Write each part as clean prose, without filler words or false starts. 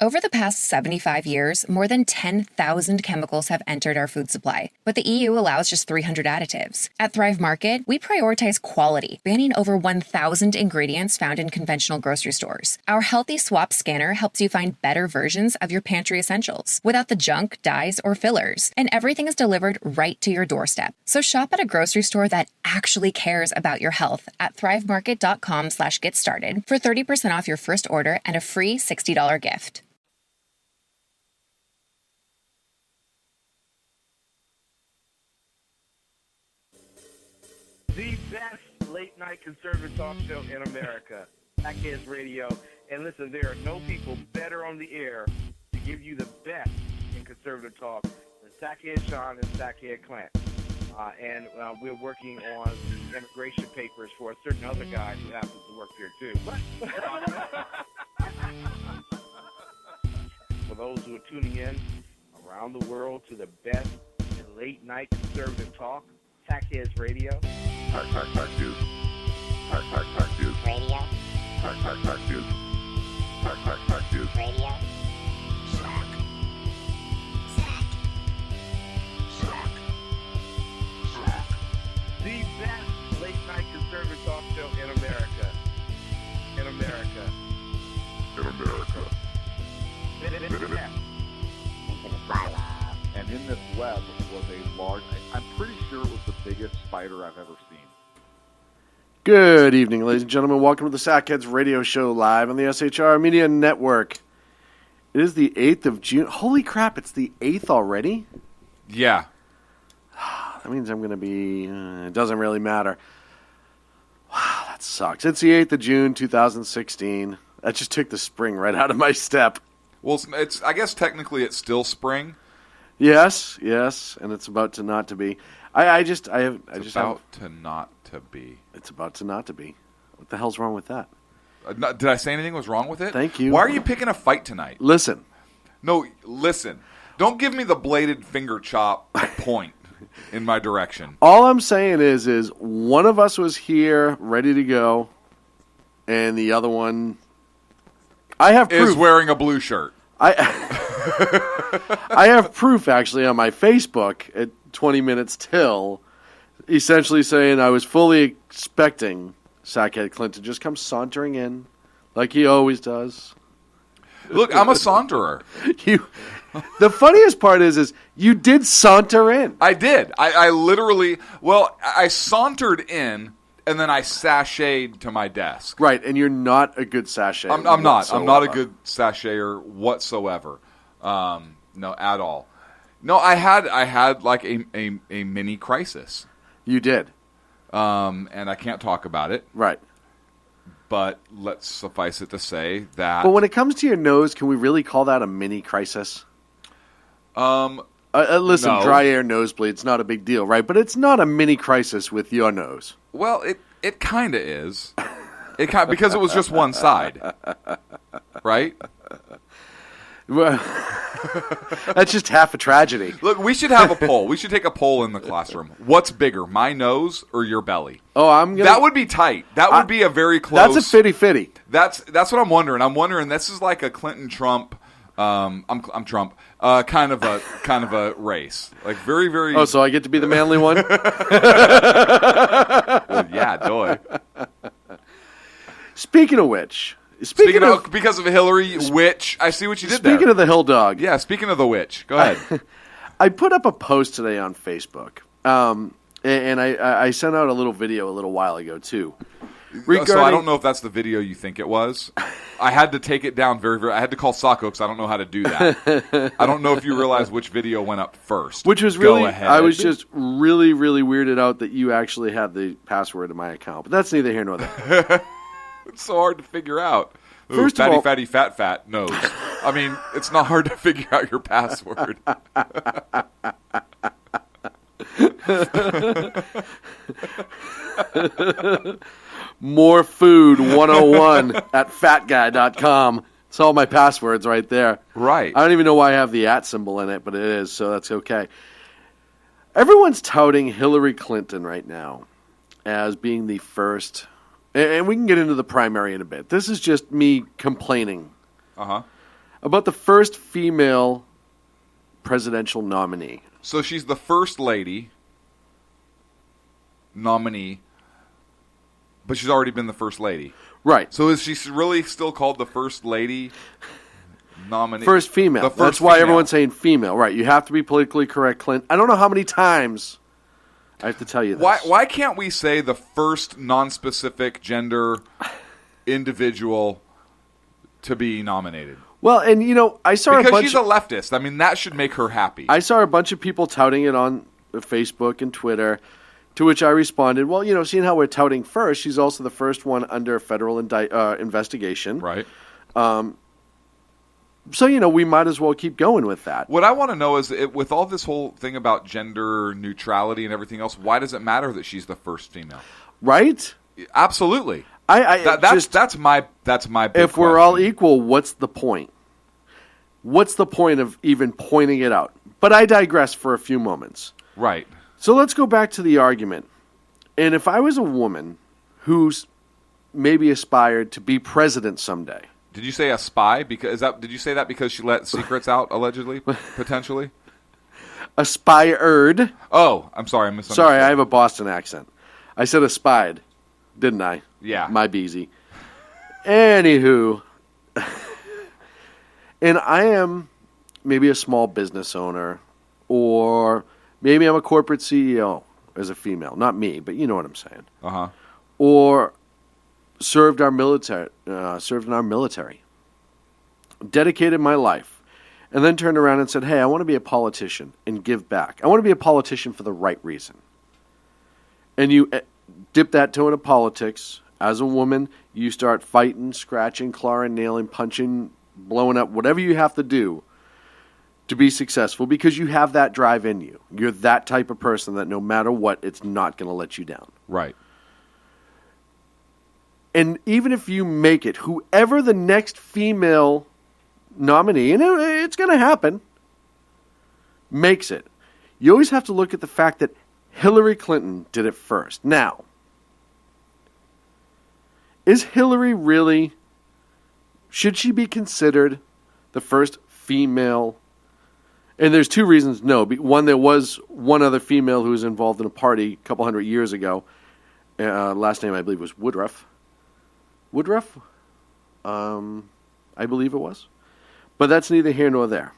Over the past 75 years, more than 10,000 chemicals have entered our food supply, but the EU allows just 300 additives. At Thrive Market, we prioritize quality, banning over 1,000 ingredients found in conventional grocery stores. Our Healthy Swap scanner helps you find better versions of your pantry essentials without the junk, dyes, or fillers, and everything is delivered right to your doorstep. So shop at a grocery store that actually cares about your health at thrivemarket.com/get-started for 30% off your first order and a free $60 gift. The best late-night conservative talk show in America, Sackheads Radio. And listen, there are no people better on the air to give you the best in conservative talk than Sackhead Sean and Sackhead Clint. And we're working on the immigration papers for a certain other guy who happens to work here, too. For those who are tuning in around the world to the best in late-night conservative talk, Sackheads Radio. Hack news. Hack news. Radio. Hack news. Hack news. Radio. Sack. The best late-night conservative talk show in America. In America. And in this web was a large, I'm pretty sure it was the biggest spider I've ever seen. Good evening, ladies and gentlemen. Welcome to the Sackheads Radio Show live on the SHR Media Network. It is the 8th of June. Holy crap, it's the 8th already? Yeah. That means I'm going to be... it doesn't really matter. Wow, that sucks. It's the 8th of June, 2016. That just took the spring right out of my step. Well, it's I guess technically it's still spring. Yes, and it's about to not to be. It's about to not to be. It's about to not to be. What the hell's wrong with that? Did I say anything was wrong with it? Thank you. Why are you picking a fight tonight? Listen. No, listen. Don't give me the bladed finger chop point in my direction. All I'm saying is one of us was here ready to go, and the other one... I have proof. Is wearing a blue shirt. I have proof, actually, on my Facebook at 20 minutes till, essentially saying I was fully expecting Sackhead Clint to just come sauntering in, like he always does. Look, I'm a saunterer. The funniest part is you did saunter in. I did. I literally, I sauntered in, and then I sashayed to my desk. Right, and you're not a good sashay. I'm not. I'm not a good sashayer whatsoever. No, at all. No, I had like a mini crisis. You did. And I can't talk about it. Right. But let's suffice it to say that... But when it comes to your nose, can we really call that a mini crisis? Listen, no. Dry air nosebleed, it's not a big deal, right? But it's not a mini crisis with your nose. Well, it kind of is. Because it was just one side. Right? Well, that's just half a tragedy. Look, we should have a poll. We should take a poll in the classroom. What's bigger, my nose or your belly? Oh, That would be tight. That would be a very close... That's a fitty-fitty. That's what I'm wondering. I'm wondering, this is like a Clinton-Trump... I'm Trump. Kind of a race. Like very, very... Oh, so I get to be the manly one? Well, yeah, doy. Speaking of which... Speaking of because of Hillary, witch. I see what you did there. Speaking of the hill dog. Yeah, speaking of the witch. Go ahead. I put up a post today on Facebook. And I sent out a little video a little while ago, too. So I don't know if that's the video you think it was. I had to take it down I had to call Socko because I don't know how to do that. I don't know if you realize which video went up first. Which was really, I was just really, really weirded out that you actually had the password to my account. But that's neither here nor there. It's so hard to figure out. Ooh, First fatty, of all, fatty, fat nose. I mean, it's not hard to figure out your password. More Food 101 at fatguy.com. It's all my passwords right there. Right. I don't even know why I have the @ symbol in it, but it is, so that's okay. Everyone's touting Hillary Clinton right now as being the first... And we can get into the primary in a bit. This is just me complaining. Uh-huh. about the first female presidential nominee. So she's the first lady nominee, but she's already been the first lady. Right. So is she really still called the first lady nominee? First female. The first That's why female. everyone's saying female. Right. You have to be politically correct, Clint. I don't know how many times I have to tell you this. Why can't we say the first non-specific gender individual to be nominated? Well, and I saw Because she's a leftist. I mean, that should make her happy. I saw a bunch of people touting it on Facebook and Twitter, to which I responded, well, seeing how we're touting first, she's also the first one under federal investigation. Right. So, we might as well keep going with that. What I want to know is, with all this whole thing about gender neutrality and everything else, why does it matter that she's the first female? Right? Absolutely. That's my big if we're all question. equal, what's the point? What's the point of even pointing it out? But I digress for a few moments. Right. So let's go back to the argument. And if I was a woman who's maybe aspired to be president someday. Did you say a spy? Did you say that because she let secrets out, allegedly, potentially? Aspired. Oh, I'm sorry, I misunderstood. Sorry, I have a Boston accent. I said aspired, didn't I? Yeah. My beezy. Anywho. And I am maybe a small business owner, or maybe I'm a corporate CEO as a female. Not me, but you know what I'm saying. Uh-huh. Or served in our military, dedicated my life, and then turned around and said, hey, I want to be a politician and give back. I want to be a politician for the right reason. And you dip that toe into politics. As a woman, you start fighting, scratching, clawing, nailing, punching, blowing up, whatever you have to do to be successful, because you have that drive in you. You're that type of person that no matter what, it's not going to let you down. Right. And even if you make it, whoever the next female nominee, and it's going to happen, makes it, you always have to look at the fact that Hillary Clinton did it first. Now, is Hillary really, should she be considered the first female? And there's two reasons no. One, there was one other female who was involved in a party a couple hundred years ago. Last name, I believe, was Woodruff. Woodruff? I believe it was. But that's neither here nor there.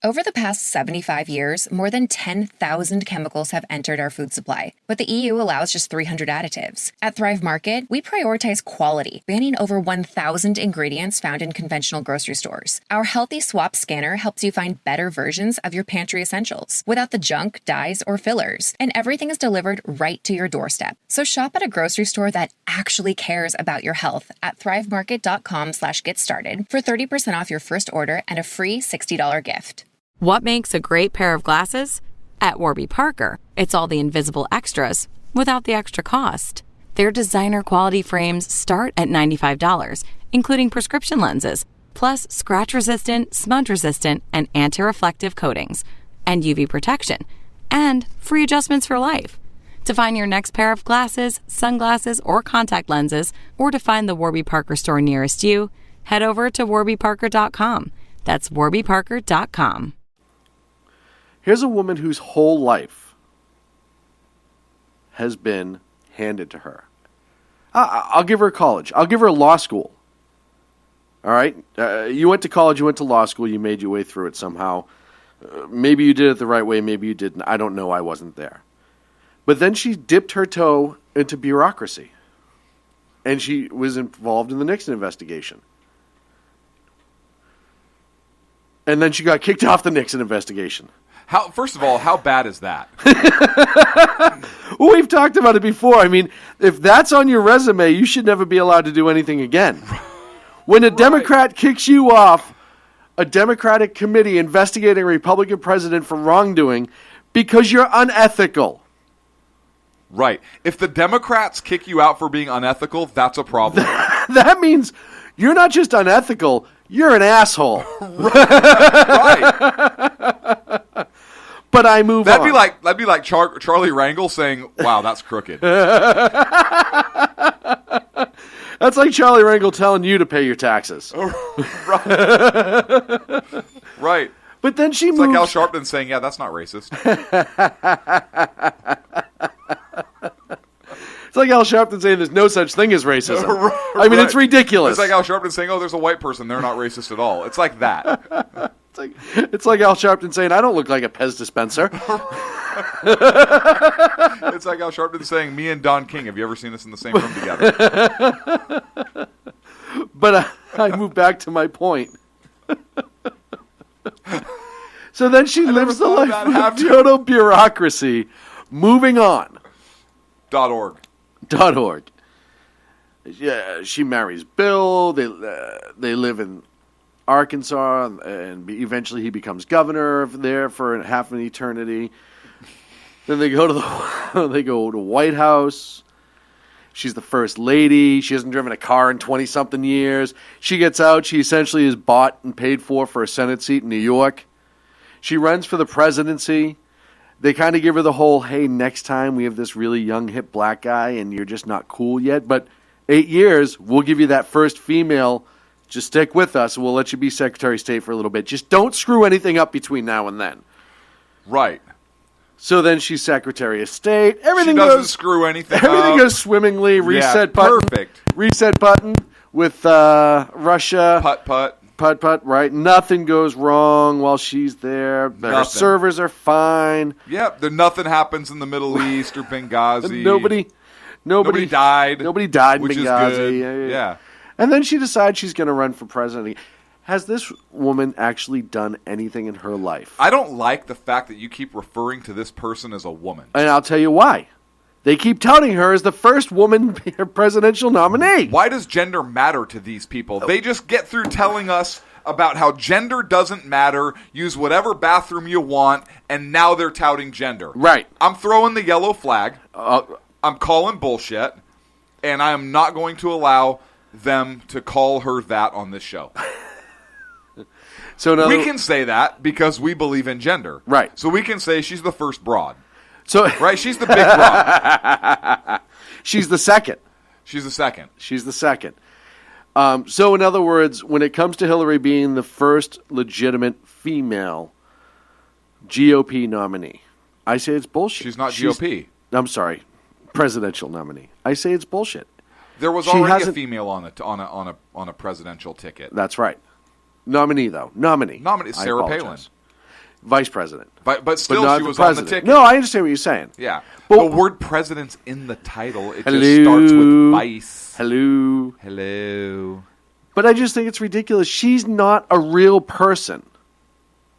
Over the past 75 years, more than 10,000 chemicals have entered our food supply, but the EU allows just 300 additives. At Thrive Market, we prioritize quality, banning over 1,000 ingredients found in conventional grocery stores. Our Healthy Swap scanner helps you find better versions of your pantry essentials without the junk, dyes, or fillers, and everything is delivered right to your doorstep. So shop at a grocery store that actually cares about your health at thrivemarket.com/getstarted for 30% off your first order and a free $60 gift. What makes a great pair of glasses? At Warby Parker, it's all the invisible extras without the extra cost. Their designer quality frames start at $95, including prescription lenses, plus scratch-resistant, smudge-resistant, and anti-reflective coatings, and UV protection, and free adjustments for life. To find your next pair of glasses, sunglasses, or contact lenses, or to find the Warby Parker store nearest you, head over to warbyparker.com. That's warbyparker.com. Here's a woman whose whole life has been handed to her. I'll give her college. I'll give her law school. All right? You went to college, you went to law school, you made your way through it somehow. Maybe you did it the right way, maybe you didn't. I don't know. I wasn't there. But then she dipped her toe into bureaucracy. And she was involved in the Nixon investigation. And then she got kicked off the Nixon investigation. First of all, how bad is that? Well, we've talked about it before. I mean, if that's on your resume, you should never be allowed to do anything again. When a Democrat kicks you off a Democratic committee investigating a Republican president for wrongdoing because you're unethical. Right. If the Democrats kick you out for being unethical, that's a problem. That means you're not just unethical, you're an asshole. Right. But I move on. That'd be like Charlie Rangel saying, "Wow, that's crooked." That's like Charlie Rangel telling you to pay your taxes. Right. But then she It's moves. like Al Sharpton saying, yeah, that's not racist. It's like Al Sharpton saying there's no such thing as racism. I mean, Right. it's ridiculous. It's like Al Sharpton saying, oh, there's a white person. They're not racist at all. It's like that. It's like Al Sharpton saying, I don't look like a Pez dispenser. It's like Al Sharpton saying, me and Don King, have you ever seen us in the same room together? But I move back to my point. So then she lives the thought of life that, have of you? total bureaucracy. Moving on. .org. .org. Yeah, she marries Bill. They live in Arkansas, and eventually he becomes governor there for half an eternity. Then they go to White House. She's the first lady. She hasn't driven a car in 20-something years. She gets out. She essentially is bought and paid for a Senate seat in New York. She runs for the presidency. They kind of give her the whole, hey, next time we have this really young, hip black guy, and you're just not cool yet. But 8 years, we'll give you that first female. Just stick with us, and we'll let you be Secretary of State for a little bit. Just don't screw anything up between now and then. Right. So then she's Secretary of State. Everything She doesn't goes screw anything Everything up. goes swimmingly. Reset button. Perfect. Reset button with Russia. Putt-putt. Putt-putt, right? Nothing goes wrong while she's there. Her Nothing. servers are fine. Yep. Nothing happens in the Middle East or Benghazi. Nobody died. Nobody died in which Benghazi. is good. Yeah. And then she decides she's going to run for president. Has this woman actually done anything in her life? I don't like the fact that you keep referring to this person as a woman. And I'll tell you why. They keep touting her as the first woman presidential nominee. Why does gender matter to these people? They just get through telling us about how gender doesn't matter, use whatever bathroom you want, and now they're touting gender. Right. I'm throwing the yellow flag. I'm calling bullshit, and I am not going to allow them to call her that on this show. So We can say that because we believe in gender. Right. So we can say she's the first broad. So Right? She's the big broad. she's the second. She's the second. She's the second. So in other words, when it comes to Hillary being the first legitimate female GOP nominee, I say it's bullshit. She's not GOP. I'm sorry, presidential nominee. I say it's bullshit. There was She already a hasn't- female on a presidential ticket. That's right. Nominee, though. Nominee. Nominee, I Sarah apologize. Palin. Vice president. But still, not she the was on the president. ticket. No, I understand what you're saying. Yeah. But- the word president's in the title. It Hello. just starts with vice. Hello. Hello. But I just think it's ridiculous. She's not a real person.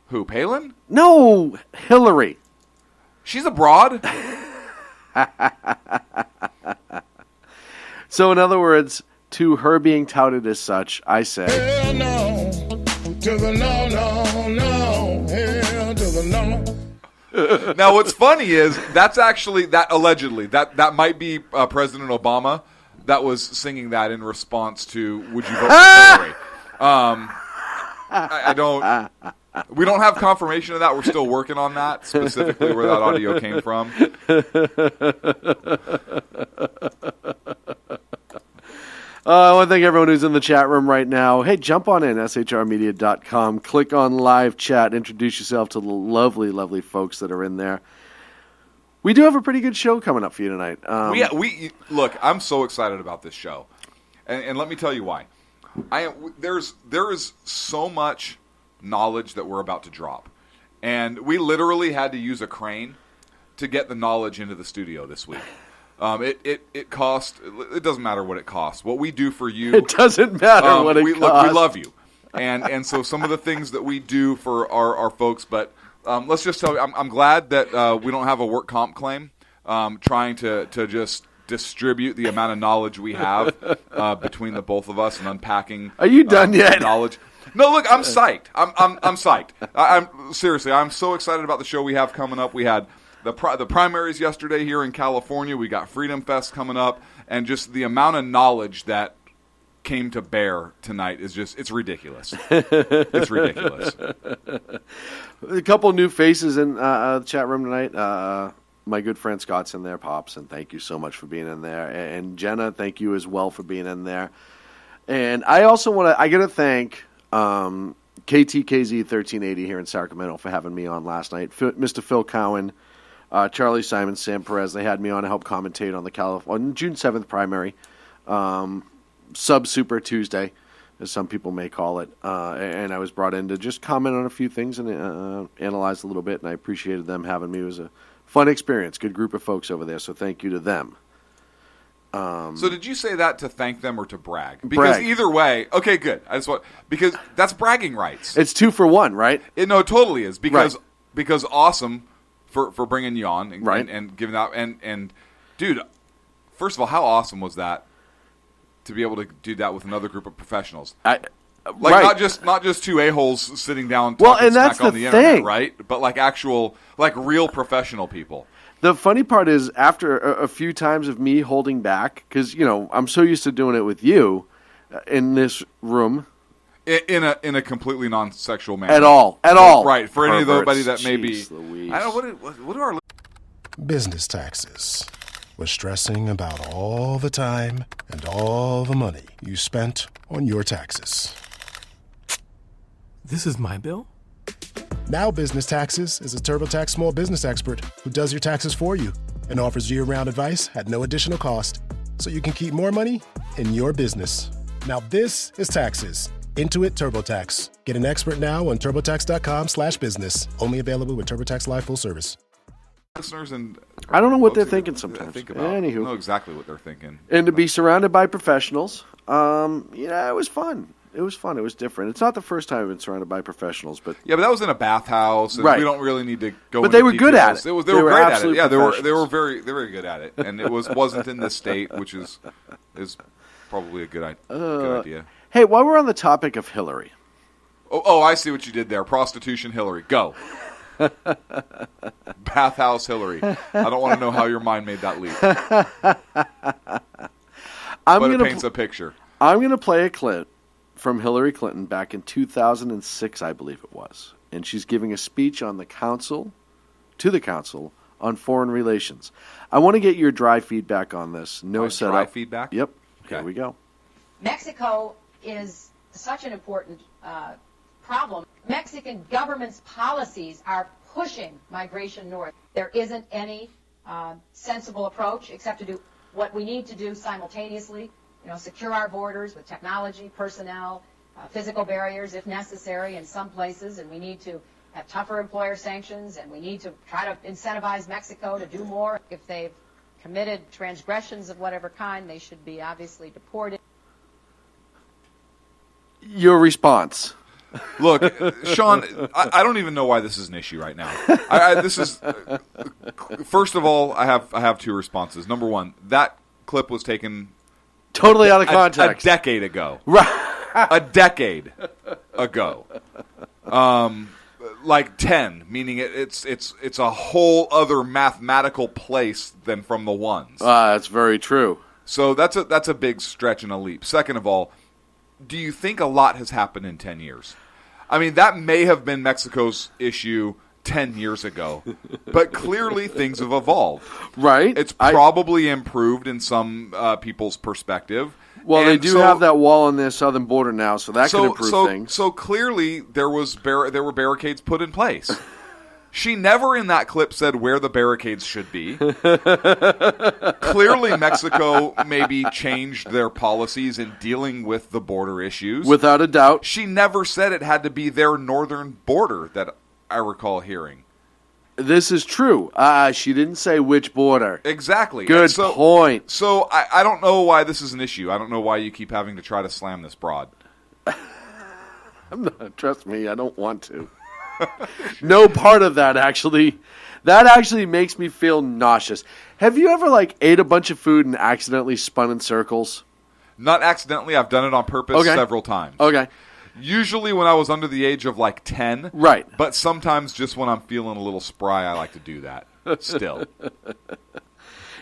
Who, Palin? No, Hillary. She's a broad. So in other words, to her being touted as such, I say... Hell no, to the no, no, no, hell to the no. Now, what's funny is that's actually, that allegedly, that might be President Obama that was singing that in response to, would you vote for Hillary? I don't... We don't have confirmation of that. We're still working on that, specifically where that audio came from. I want to thank everyone who's in the chat room right now. Hey, jump on in, shrmedia.com. Click on live chat. Introduce yourself to the lovely, lovely folks that are in there. We do have a pretty good show coming up for you tonight. We look. I'm so excited about this show, and let me tell you why. There is so much knowledge that we're about to drop, and we literally had to use a crane to get the knowledge into the studio this week. It cost. It doesn't matter what it costs. What we do for you, It doesn't matter what it we, costs. Look, we love you, and so some of the things that we do for our folks, but. Let's just tell you, I'm glad that we don't have a work comp claim trying to just distribute the amount of knowledge we have between the both of us and unpacking. Are you done yet? Knowledge. No, look, I'm psyched. I'm psyched. I'm seriously. I'm so excited about the show we have coming up. We had the primaries yesterday here in California. We got Freedom Fest coming up, and just the amount of knowledge that came to bear tonight is it's ridiculous. It's ridiculous. A couple new faces in the chat room tonight. My good friend Scott's in there, Pops, and thank you so much for being in there. And Jenna, thank you as well for being in there. And I also I got to thank KTKZ 1380 here in Sacramento for having me on last night. Mr. Phil Cowan, Charlie Simon, Sam Perez, they had me on to help commentate on the on June 7th primary, Sub-Super Tuesday, as some people may call it. And I was brought in to just comment on a few things and analyze a little bit, and I appreciated them having me. It was a fun experience, good group of folks over there, so thank you to them. So did you say that to thank them or to brag? Because either way, okay, good. Because that's bragging rights. It's 2 for 1, right? It totally is. Because awesome for bringing you on and giving out and dude, first of all, how awesome was that to be able to do that with another group of professionals? Not just two a-holes sitting down talking smack on the internet, right? But actual real professional people. The funny part is, after a few times of me holding back, because I'm so used to doing it with you in this room, in a completely non-sexual manner, at all, right? For anybody that may be, I don't know what do our Business taxes. We're stressing about all the time and all the money you spent on your taxes. This is my bill? Now Business Taxes is a TurboTax small business expert who does your taxes for you and offers year-round advice at no additional cost, so you can keep more money in your business. Now this is taxes. Intuit TurboTax. Get an expert now on TurboTax.com/business. Only available with TurboTax Live Full Service. Listeners and I don't know what they're thinking sometimes. Anywho, I know exactly what they're thinking. And to be surrounded by professionals, it was fun. It was fun. It was different. It's not the first time I've been surrounded by professionals, but but that was in a bathhouse, and we don't really need to go. But they were good at it. They were great at it. Yeah, they were very good at it, and it wasn't in this state, which is probably a good idea. Hey, while we're on the topic of Hillary, oh, I see what you did there. Prostitution Hillary, go. Bathhouse Hillary. I don't want to know how your mind made that leap. But it paints a picture. I'm going to play a clip from Hillary Clinton back in 2006, I believe it was. And she's giving a speech on the council on foreign relations. I want to get your dry feedback on this. Dry feedback? Yep. Okay. Here we go. Mexico is such an important problem. Mexican government's policies are pushing migration north. There isn't any sensible approach except to do what we need to do simultaneously. Secure our borders with technology, personnel, physical barriers if necessary in some places, and we need to have tougher employer sanctions, and we need to try to incentivize Mexico to do more. If they've committed transgressions of whatever kind, they should be obviously deported. Your response. Look, Sean, I don't even know why this is an issue right now. First of all, I have two responses. Number one, that clip was taken totally out of context. A decade ago. Right. A decade ago. 10, meaning it's a whole other mathematical place than from the ones. That's very true. So that's a big stretch and a leap. Second of all, do you think a lot has happened in 10 years? I mean, that may have been Mexico's issue 10 years ago, but clearly things have evolved. Right. It's probably improved in some people's perspective. Well, they do have that wall on their southern border now, so that could improve things. So clearly there were barricades put in place. She never in that clip said where the barricades should be. Clearly Mexico maybe changed their policies in dealing with the border issues. Without a doubt. She never said it had to be their northern border that I recall hearing. This is true. She didn't say which border. Exactly. Good point. So I don't know why this is an issue. I don't know why you keep having to try to slam this broad. Trust me, I don't want to. No part of that actually. That actually makes me feel nauseous. Have you ever ate a bunch of food and accidentally spun in circles? Not accidentally. I've done it on purpose several times. Okay. Usually when I was under the age of 10. Right. But sometimes just when I'm feeling a little spry, I like to do that still.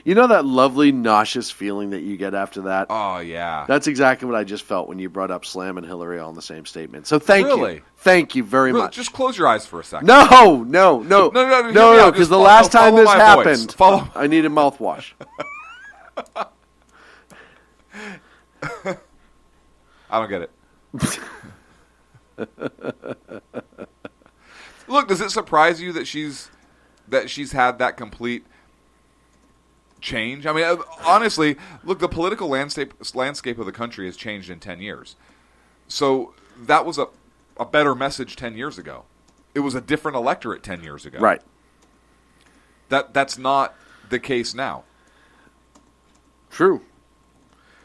You know that lovely nauseous feeling that you get after that? Oh, yeah. That's exactly what I just felt when you brought up Slam and Hillary all in the same statement. So thank Really? you. Thank you very Really, much. just close your eyes for a second. No, hear me out. because Just the last time follow this my happened, voice. I needed mouthwash. I don't get it. Look, does it surprise you that she's had that complete change? I mean, honestly, look, the political landscape of the country has changed in 10 years. So that was a better message 10 years ago. It was a different electorate 10 years ago. Right. That's not the case now. True.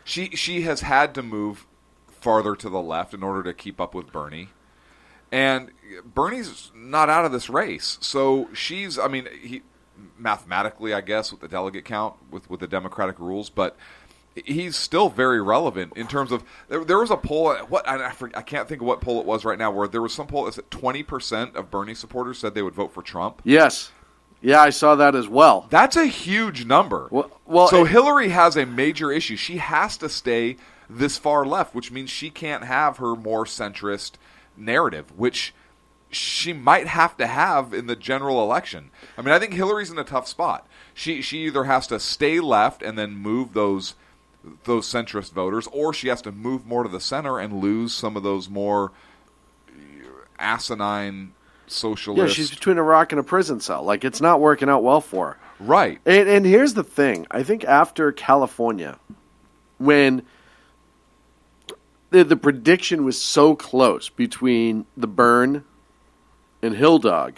She has had to move farther to the left in order to keep up with Bernie. And Bernie's not out of this race. So he mathematically, I guess, with the delegate count, with the Democratic rules, but he's still very relevant in terms of there was a poll. I can't think of what poll it was right now, where there was some poll that said 20% of Bernie supporters said they would vote for Trump. Yes. Yeah, I saw that as well. That's a huge number. So Hillary has a major issue. She has to stay this far left, which means she can't have her more centrist narrative, which she might have to have in the general election. I mean, I think Hillary's in a tough spot. She either has to stay left and then move those centrist voters, or she has to move more to the center and lose some of those more asinine socialist. Yeah, she's between a rock and a prison cell. Like, it's not working out well for her. Right. And here's the thing. I think after California, when the prediction was so close between the Byrne and Hill Dog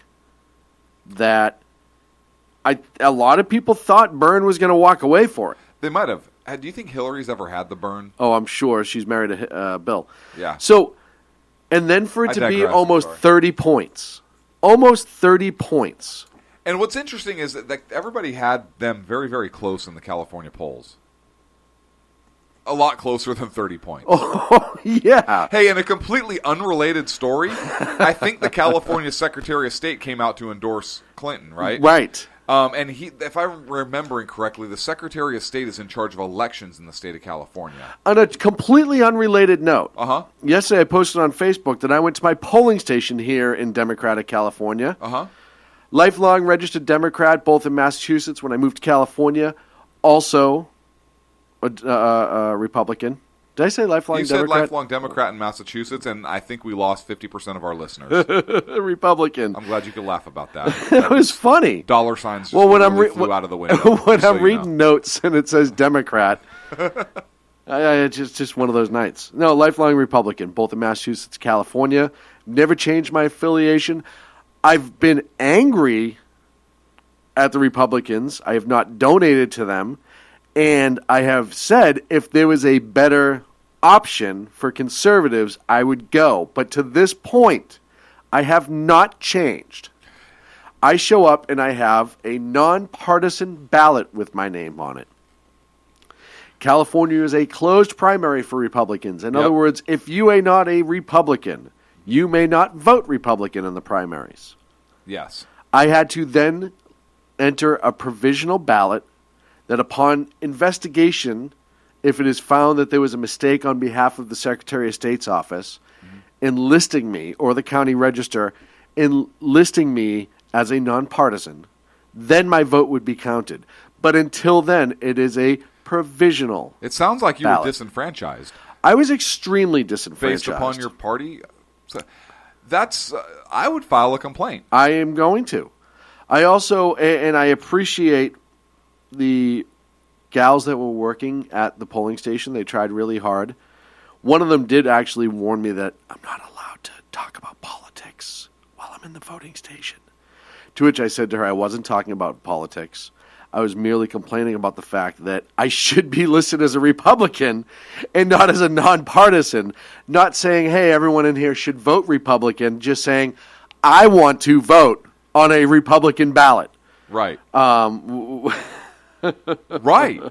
that a lot of people thought Byrne was going to walk away for it. They might have. Do you think Hillary's ever had the Byrne? Oh, I'm sure. She's married to Bill. Yeah. So, and then for it I to be digress, almost I'm sorry. 30 points. Almost 30 points. And what's interesting is that everybody had them very, very close in the California polls. A lot closer than 30 points. Oh, yeah. Hey, in a completely unrelated story, I think the California Secretary of State came out to endorse Clinton, right? Right. And if I'm remembering correctly, the Secretary of State is in charge of elections in the state of California. On a completely unrelated note, yesterday I posted on Facebook that I went to my polling station here in Democratic California. Lifelong registered Democrat, both in Massachusetts when I moved to California. Also a Republican. Did I say lifelong You Democrat? said lifelong Democrat in Massachusetts, and I think we lost 50% of our listeners. Republican. I'm glad you could laugh about that. It was funny. Dollar signs just when flew out of the window. When I'm reading notes and it says Democrat, it's just one of those nights. No, lifelong Republican, both in Massachusetts, California. Never changed my affiliation. I've been angry at the Republicans. I have not donated to them. And I have said if there was a better option for conservatives, I would go. But to this point, I have not changed. I show up and I have a nonpartisan ballot with my name on it. California is a closed primary for Republicans. In other words, if you are not a Republican, you may not vote Republican in the primaries. Yes. I had to then enter a provisional ballot that upon investigation, if it is found that there was a mistake on behalf of the Secretary of State's office in listing me, or the county register in listing me as a nonpartisan, then my vote would be counted. But until then, it is a provisional. It sounds like you ballot. were disenfranchised. I was extremely disenfranchised. Based upon your party? So that's I would file a complaint. I am going to. I also, and I appreciate the gals that were working at the polling station. They tried really hard. One of them did actually warn me that I'm not allowed to talk about politics while I'm in the voting station. To which I said to her, I wasn't talking about politics. I was merely complaining about the fact that I should be listed as a Republican and not as a nonpartisan. Not saying, hey, everyone in here should vote Republican. Just saying, I want to vote on a Republican ballot. Right. Right.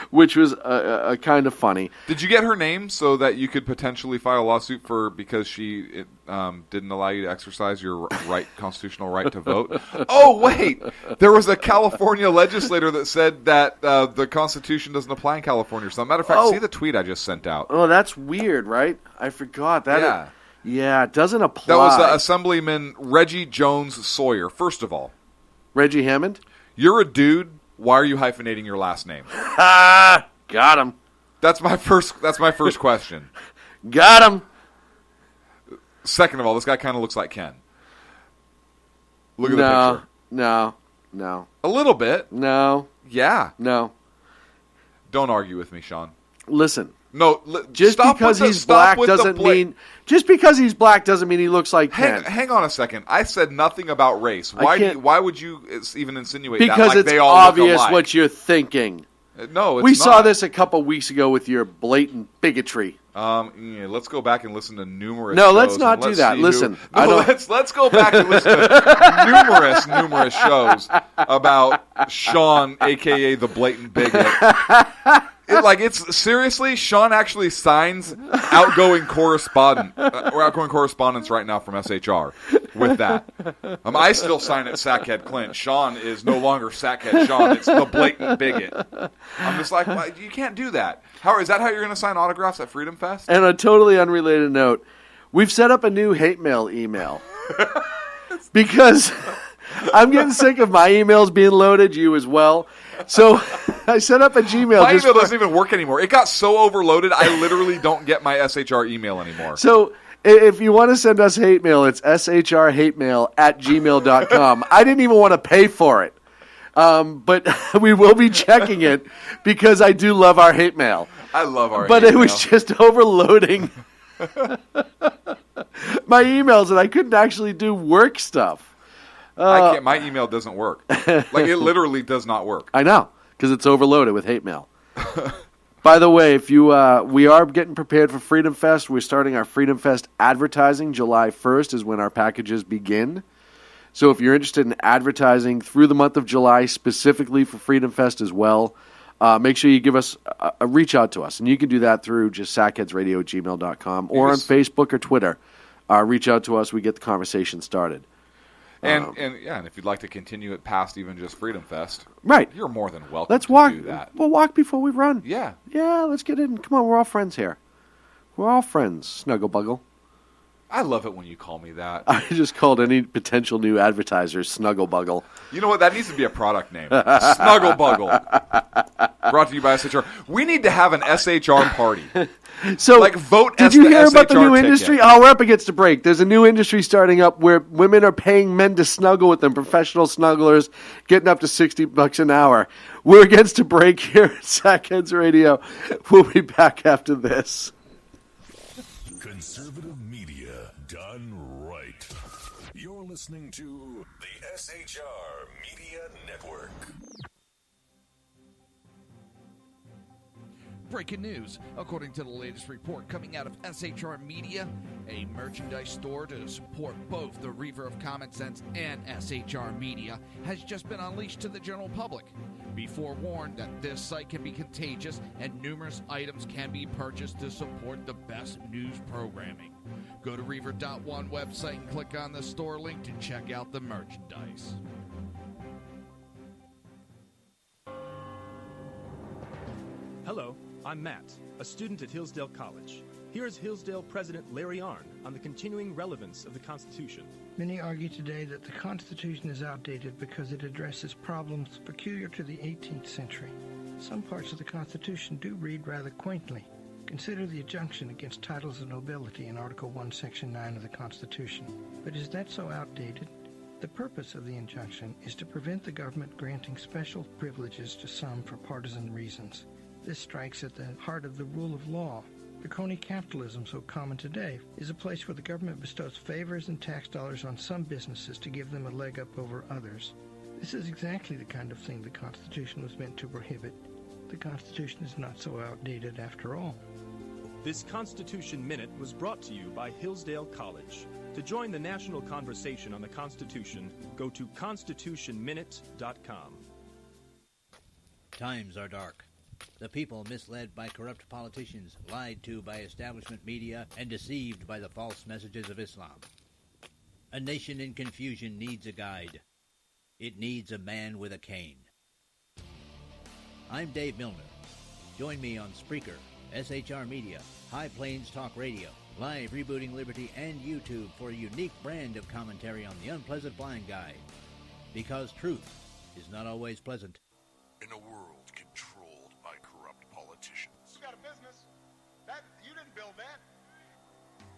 which was a kind of funny. Did you get her name so that you could potentially file a lawsuit because she didn't allow you to exercise your constitutional right to vote? Oh, wait! There was a California legislator that said that the Constitution doesn't apply in California. So, matter of fact, see the tweet I just sent out. Oh, that's weird, right? I forgot that. Yeah, it doesn't apply. That was Assemblyman Reggie Jones Sawyer. First of all, Reggie Hammond? You're a dude. Why are you hyphenating your last name? Got him. That's my first question. Got him. Second of all, this guy kind of looks like Ken. Look at the picture. No. A little bit. No. Yeah. No. Don't argue with me, Sean. Listen. No. Just because he's black doesn't mean he looks like Ken. Hang on a second. I said nothing about race. Why would you even insinnuate that? Because like it's they all obvious look alike? what you're thinking. No, it's we not. saw this a couple weeks ago with your blatant bigotry. Let's go back and listen to numerous. No, shows let's not do that. Listen, let's go back and listen to numerous shows about Sean, aka the blatant bigot. Seriously, Sean actually signs outgoing correspondence right now from SHR with that. I still sign it Sackhead Clint. Sean is no longer Sackhead Sean. It's the blatant bigot. I'm just like, well, you can't do that. Is that how you're going to sign autographs at Freedom Fest? And a totally unrelated note, we've set up a new hate mail email because I'm getting sick of my emails being loaded, you as well. So I set up a Gmail. My email doesn't even work anymore. It got so overloaded, I literally don't get my SHR email anymore. So if you want to send us hate mail, it's shrhatemail@gmail.com. I didn't even want to pay for it. But we will be checking it because I do love our hate mail. I love our But hate it was mail. just overloading my emails, and I couldn't actually do work stuff. I can't. My email doesn't work. Like, it literally does not work. I know, because it's overloaded with hate mail. By the way, if you we are getting prepared for Freedom Fest. We're starting our Freedom Fest advertising. July 1st is when our packages begin. So if you're interested in advertising through the month of July, specifically for Freedom Fest as well, make sure you give us a reach out to us. And you can do that through just sackheadsradio@gmail.com or on Facebook or Twitter. Reach out to us. We get the conversation started. And if you'd like to continue it past even just Freedom Fest, right, you're more than welcome Let's walk. to do that. We'll walk before we run. Yeah. Yeah, let's get in. Come on, we're all friends here. We're all friends, Snuggle Buggle. I love it when you call me that. I just called any potential new advertisers Snuggle Buggle. You know what? That needs to be a product name. Snuggle Buggle. Brought to you by SHR. We need to have an SHR party. So, like, vote. Did you hear about the new ticket. industry? Oh, we're up against a break. There's a new industry starting up where women are paying men to snuggle with them. Professional snugglers getting up to $60 an hour. We're against a break here at Sackheads Radio. We'll be back after this. Conservative media done right. You're listening to the SHR Media Network. Breaking news. According to the latest report coming out of SHR Media, a merchandise store to support both the Reaver of Common Sense and SHR Media has just been unleashed to the general public. Be forewarned that this site can be contagious and numerous items can be purchased to support the best news programming. Go to Reaver.one website and click on the store link to check out the merchandise. Hello, I'm Matt, a student at Hillsdale College. Here's Hillsdale President Larry Arnn on the continuing relevance of the Constitution. Many argue today that the Constitution is outdated because it addresses problems peculiar to the 18th century. Some parts of the Constitution do read rather quaintly. Consider the injunction against titles of nobility in Article 1, Section 9 of the Constitution. But is that so outdated? The purpose of the injunction is to prevent the government granting special privileges to some for partisan reasons. This strikes at the heart of the rule of law. The crony capitalism so common today is a place where the government bestows favors and tax dollars on some businesses to give them a leg up over others. This is exactly the kind of thing the Constitution was meant to prohibit. The Constitution is not so outdated after all. This Constitution Minute was brought to you by Hillsdale College. To join the national conversation on the Constitution, go to constitutionminute.com. Times are dark. The people misled by corrupt politicians, lied to by establishment media, and deceived by the false messages of Islam. A nation in confusion needs a guide. It needs a man with a cane. I'm Dave Milner. Join me on Spreaker, SHR Media, High Plains Talk Radio, Live Rebooting Liberty, and YouTube for a unique brand of commentary on the unpleasant blind guy. Because truth is not always pleasant. In a world controlled by corrupt politicians. You got a business. You didn't build that.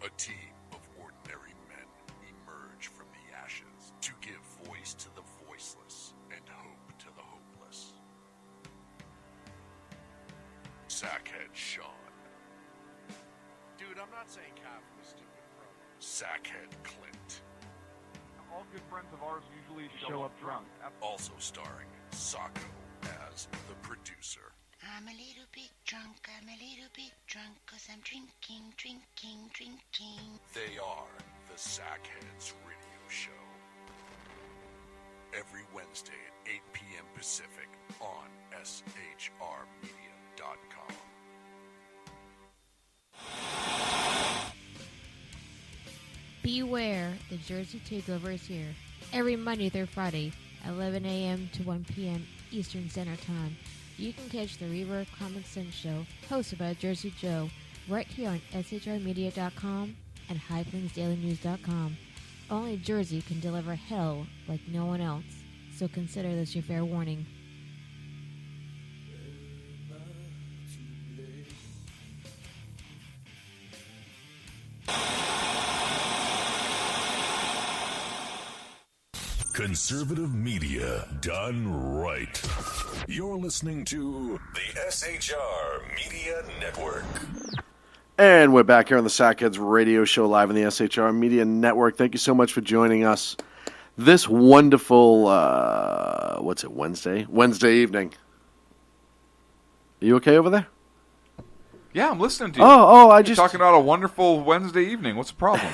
A team of ordinary men emerge from the ashes to give voice to the voiceless and hope to the hopeless. Sackhead Sean. Dude, I'm not saying Kav was stupid, bro. Sackhead Clint. All good friends of ours usually show up drunk. Also starring Sacco as the producer. I'm a little bit drunk, 'cause I'm drinking. They are the Sackheads Radio Show. Every Wednesday at 8 p.m. Pacific on shrmedia.com. Beware, the Jersey Takeover is here. Every Monday through Friday, 11 a.m. to 1 p.m. Eastern Standard Time. You can catch the Reaver of Common Sense show, hosted by Jersey Joe, right here on shrmedia.com and highplainsdailynews.com. Only Jersey can deliver hell like no one else, so consider this your fair warning. Conservative media done right. You're listening to the SHR Media Network. And we're back here on the Sackheads Radio Show live on the SHR Media Network. Thank you so much for joining us this wonderful, Wednesday evening. Are you okay over there? Yeah, I'm listening to you. You're talking about a wonderful Wednesday evening. What's the problem?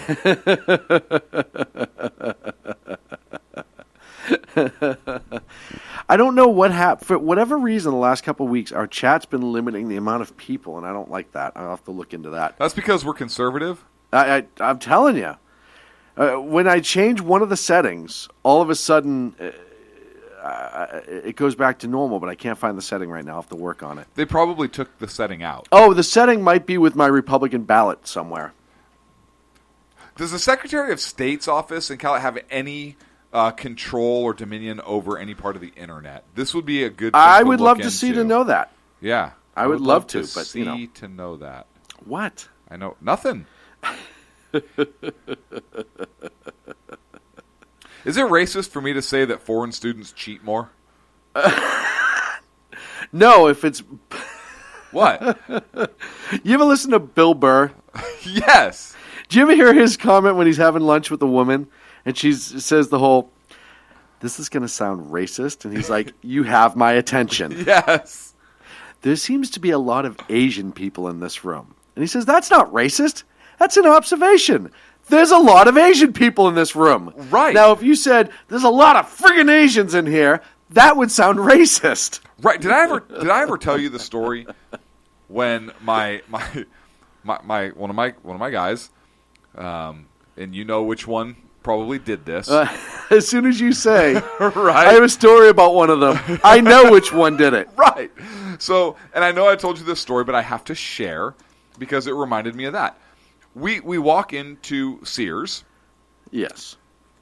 I don't know what happened. For whatever reason, the last couple of weeks, our chat's been limiting the amount of people, and I don't like that. I'll have to look into that. That's because we're conservative? I'm telling you. When I change one of the settings, all of a sudden, it goes back to normal, but I can't find the setting right now. I'll have to work on it. They probably took the setting out. Oh, the setting might be with my Republican ballot somewhere. Does the Secretary of State's office in Cal have any control or dominion over any part of the internet? This would be a good thing I to would look love to see into. to know that. Yeah. I would love to, but see you know. to know that. What? I know nothing. Is it racist for me to say that foreign students cheat more? No, if it's... What? You ever listen to Bill Burr? Yes. Do you ever hear his comment when he's having lunch with a woman and she says the whole, this is going to sound racist, and he's like, you have my attention. Yes. There seems to be a lot of Asian people in this room. And he says, that's not racist. That's an observation. There's a lot of Asian people in this room. Right. Now, if you said, there's a lot of friggin' Asians in here, that would sound racist. Right. Did I ever tell you the story when my one of my guys, and you know which one probably did this. As soon as you say, right. I have a story about one of them. I know which one did it. Right. So, and I know I told you this story, but I have to share because it reminded me of that. We walk into Sears. Yes.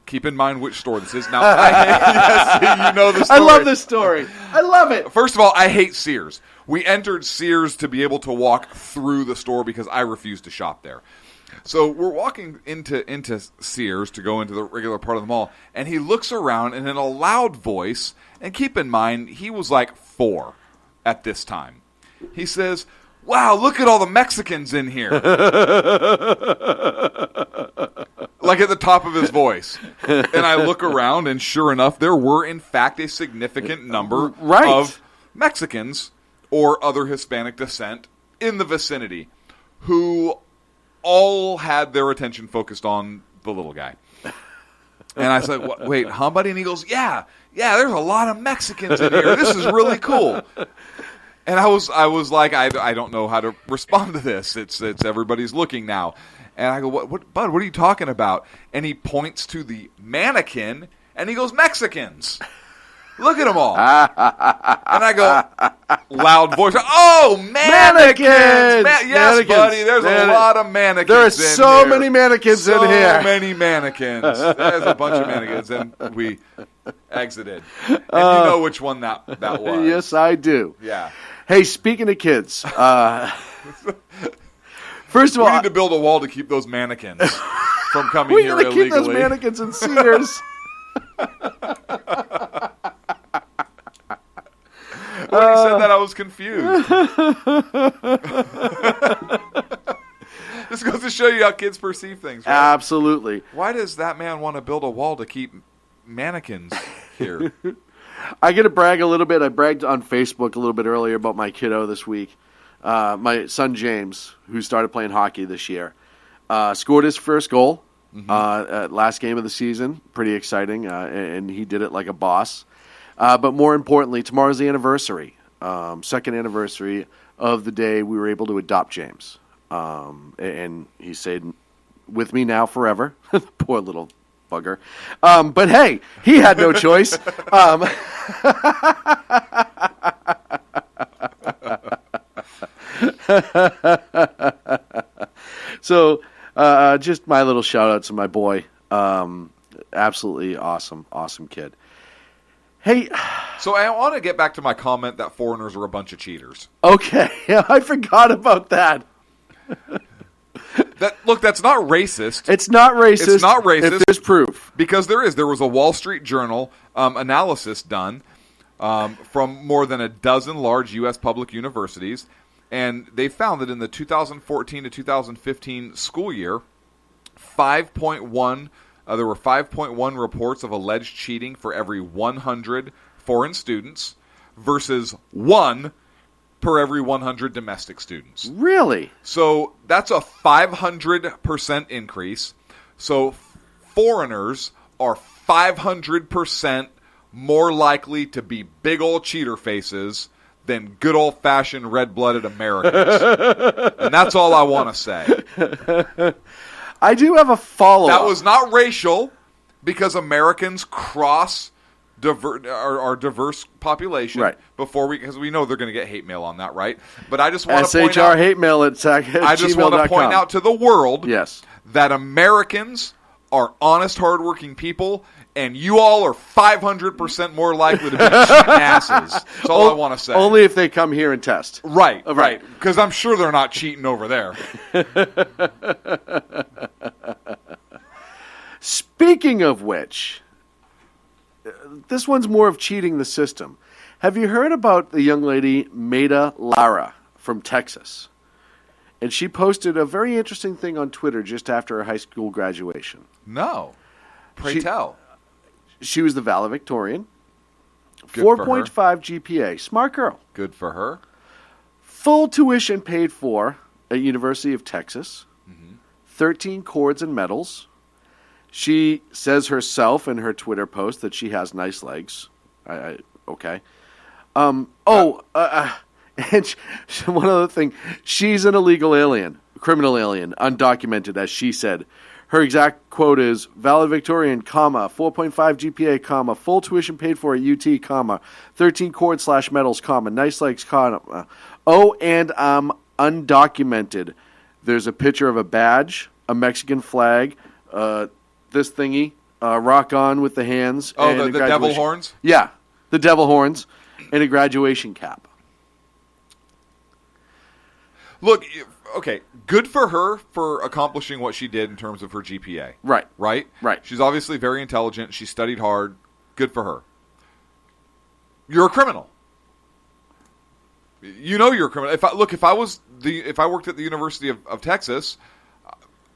Keep in mind which store this is. Now, yes, you know the story. I love this story. I love it. First of all, I hate Sears. We entered Sears to be able to walk through the store because I refuse to shop there. So we're walking into Sears to go into the regular part of the mall, and he looks around and in a loud voice, and keep in mind, he was like 4 at this time. He says, wow, look at all the Mexicans in here. Like at the top of his voice. And I look around, and sure enough, there were, in fact, a significant number of Mexicans or other Hispanic descent in the vicinity who all had their attention focused on the little guy. And I said, wait, huh, buddy? And he goes, yeah, there's a lot of Mexicans in here. This is really cool. And I was like, I don't know how to respond to this. It's everybody's looking now. And I go, what, Bud, what are you talking about? And he points to the mannequin, and he goes, Mexicans. Look at them all. And I go, loud voice, oh, mannequins! Yes, Mannequins. buddy, there's a lot of mannequins There are in so here. many mannequins in here. So many mannequins. There's a bunch of mannequins, and we exited. And you know which one that was. Yes, I do. Yeah. Hey, speaking of kids, first of all, we need to build a wall to keep those mannequins from coming we're here going to illegally. keep those mannequins in Sears. When he said that, I was confused. This goes to show you how kids perceive things, right? Absolutely. Why does that man want to build a wall to keep mannequins here? I got to brag a little bit. I bragged on Facebook a little bit earlier about my kiddo this week. My son James, who started playing hockey this year, scored his first goal at last game of the season. Pretty exciting, and he did it like a boss. But more importantly, tomorrow's the anniversary, second anniversary of the day we were able to adopt James. And he stayed with me now forever. Poor little bugger. But hey, he had no choice. So just my little shout out to my boy. Absolutely awesome kid. Hey, so I want to get back to my comment that foreigners are a bunch of cheaters. Okay, I forgot about that. Look, that's not racist. It's not racist. It's not racist. If there's proof. Because there is. There was a Wall Street Journal analysis done from more than a dozen large U.S. public universities, and they found that in the 2014 to 2015 school year, there were 5.1 reports of alleged cheating for every 100 foreign students versus 1 per every 100 domestic students. Really? So that's a 500% increase. So foreigners are 500% more likely to be big old cheater faces than good old-fashioned red-blooded Americans. And that's all I want to say. I do have a follow-up. That was not racial, because Americans cross our diverse population. Right. Because we know they're going to get hate mail on that, right? But I just want to point SHR out, hate mail at I just want to point out to the world that Americans are honest, hardworking people, and you all are 500% more likely to be cheating asses. That's all I want to say. Only if they come here and test. Right. Because I'm sure they're not cheating over there. Speaking of which, this one's more of cheating the system. Have you heard about the young lady Maida Lara from Texas? And she posted a very interesting thing on Twitter just after her high school graduation. No. Pray tell. She was the valedictorian. Good for her. 4.5 GPA. Smart girl. Good for her. Full tuition paid for at University of Texas. 13 cords and medals. She says herself in her Twitter post that she has nice legs. Okay. And one other thing. She's an illegal alien, criminal alien, undocumented, as she said. Her exact quote is, valedictorian, 4.5 GPA, full tuition paid for at UT, 13 cord/medals, nice legs, and I'm undocumented. There's a picture of a badge, a Mexican flag, this thingy, rock on with the hands. Oh, and the devil horns? Yeah, the devil horns, and a graduation cap. Look, okay, good for her for accomplishing what she did in terms of her GPA. Right. Right? Right. She's obviously very intelligent. She studied hard. Good for her. You're a criminal. You know you're a criminal. If I worked at the University of Texas,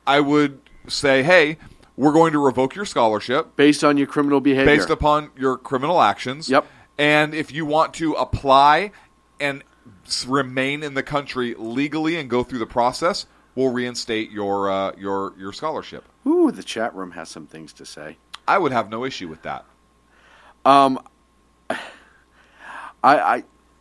I would say, hey, we're going to revoke your scholarship. Based on your criminal behavior. Based upon your criminal actions. Yep. And if you want to apply and remain in the country legally and go through the process, we'll reinstate your scholarship. Ooh, the chat room has some things to say. I would have no issue with that.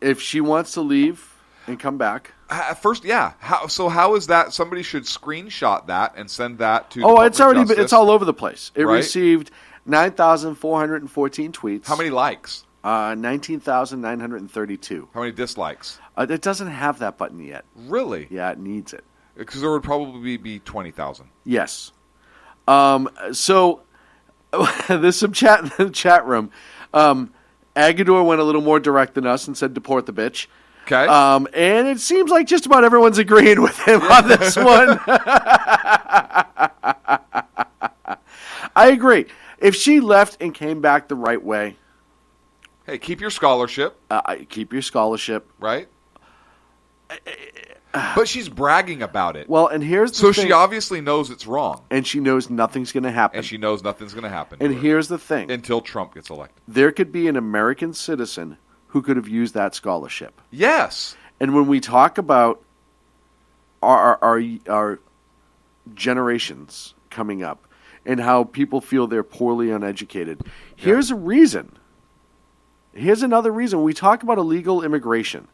If she wants to leave and come back. First, yeah. How is that? Somebody should screenshot that and send that to. It's already. It's all over the place. It right? received 9,414 tweets. How many likes? 19,932. How many dislikes? It doesn't have that button yet. Really? Yeah, it needs it. Because there would probably be 20,000. Yes. So there's some chat in the chat room. Agador went a little more direct than us and said, "Deport the bitch." Okay. And it seems like just about everyone's agreeing with him on this one. I agree. If she left and came back the right way. Hey, keep your scholarship. Keep your scholarship. Right? But she's bragging about it. Well, and here's the thing. thing. She obviously knows it's wrong. And she knows nothing's going to happen. And she knows nothing's going to happen. And here's the thing. Until Trump gets elected. There could be an American citizen who could have used that scholarship. Yes. And when we talk about our generations coming up and how people feel they're poorly uneducated, here's a reason. Here's another reason. We talk about illegal immigration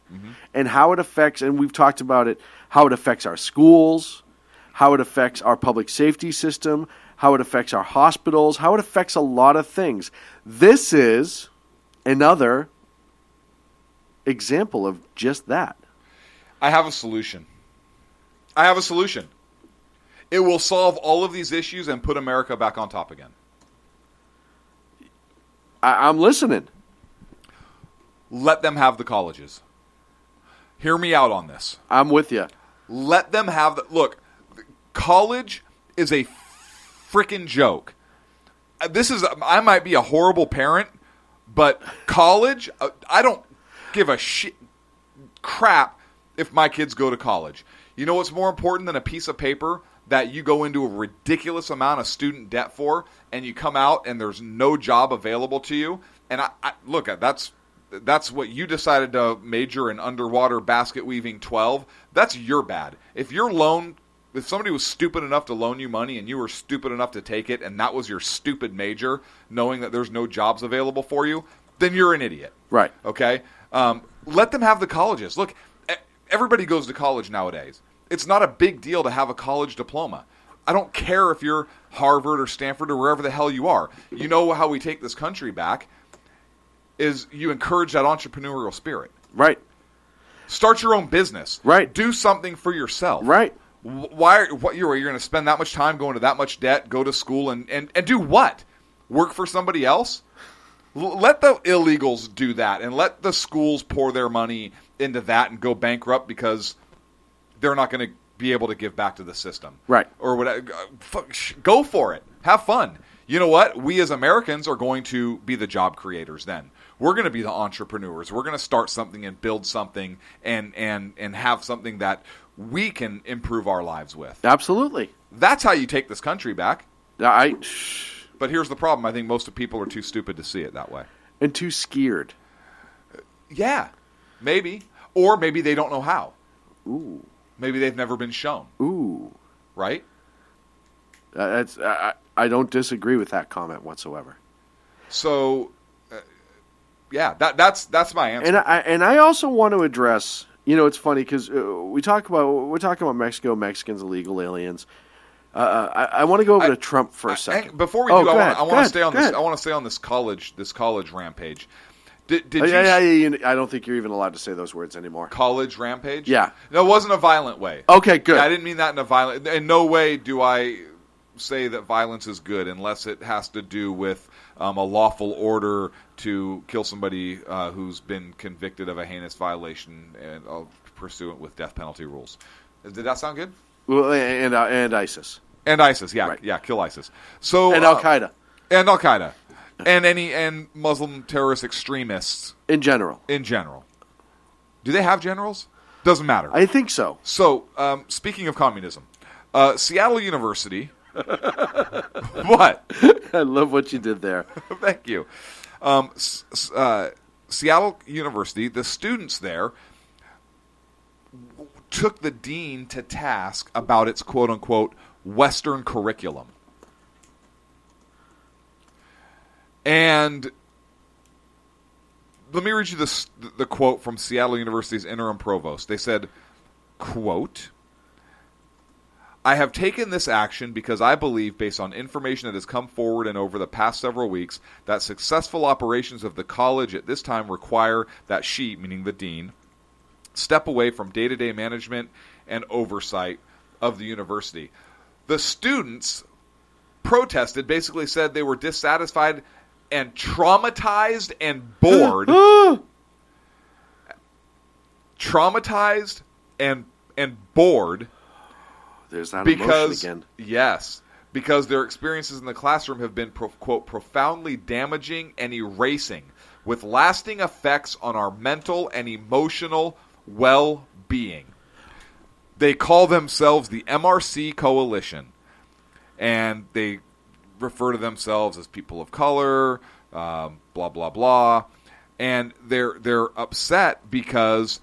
and how it affects, and we've talked about it, how it affects our schools, how it affects our public safety system, how it affects our hospitals, how it affects a lot of things. This is another example of just that. I have a solution. It will solve all of these issues and put America back on top again. I'm listening. Let them have the colleges. Hear me out on this. I'm with you. Let them have the... Look, college is a freaking joke. I might be a horrible parent, but college, I don't give a crap if my kids go to college. You know what's more important than a piece of paper that you go into a ridiculous amount of student debt for, and you come out and there's no job available to you? And look, that's what you decided to major in underwater basket weaving 12. That's your bad. If somebody was stupid enough to loan you money and you were stupid enough to take it and that was your stupid major, knowing that there's no jobs available for you, then you're an idiot. Right. Okay? Let them have the colleges. Look, everybody goes to college nowadays. It's not a big deal to have a college diploma. I don't care if you're Harvard or Stanford or wherever the hell you are. You know how we take this country back is you encourage that entrepreneurial spirit. Right. Start your own business. Right. Do something for yourself. Right. You're going to spend that much time going to that much debt, go to school, and do what? Work for somebody else? Let the illegals do that, and let the schools pour their money into that and go bankrupt because they're not going to be able to give back to the system. Right. Or whatever. Go for it. Have fun. You know what? We as Americans are going to be the job creators then. We're going to be the entrepreneurs. We're going to start something and build something and have something that we can improve our lives with. Absolutely. That's how you take this country back. But here's the problem. I think most of people are too stupid to see it that way. And too scared. Yeah. Maybe. Or maybe they don't know how. Ooh. Maybe they've never been shown. Ooh. Right? I don't disagree with that comment whatsoever. So, yeah, that's my answer. And I also want to address, it's funny because we're talking about Mexico, Mexicans, illegal aliens. I want to go over to Trump for a second. Before we do, I want to stay on this. I want to stay on this college rampage. I don't think you're even allowed to say those words anymore. College rampage? Yeah. No, it wasn't a violent way. Okay, good. Yeah, I didn't mean that in a violent. In no way do I say that violence is good unless it has to do with a lawful order to kill somebody who's been convicted of a heinous violation and pursuant with death penalty rules. Did that sound good? Well, and ISIS. And ISIS, yeah, right. Yeah, kill ISIS. So and Al Qaeda. And Al Qaeda. And Muslim terrorist extremists in general. Do they have generals? Doesn't matter. I think so. So, speaking of communism, Seattle University. What? I love what you did there. Thank you. Seattle University, the students there took the dean to task about its quote-unquote Western curriculum. And let me read you the quote from Seattle University's interim provost. They said, quote, "I have taken this action because I believe, based on information that has come forward and over the past several weeks, that successful operations of the college at this time require that she," meaning the dean, "step away from day-to-day management and oversight of the university." The students protested, basically said they were dissatisfied and traumatized and bored. Traumatized and bored. There's that because, emotion again. Yes, because their experiences in the classroom have been, quote, profoundly damaging and erasing, with lasting effects on our mental and emotional well-being. They call themselves the MRC Coalition, and they refer to themselves as people of color, blah, blah, blah. And they're upset because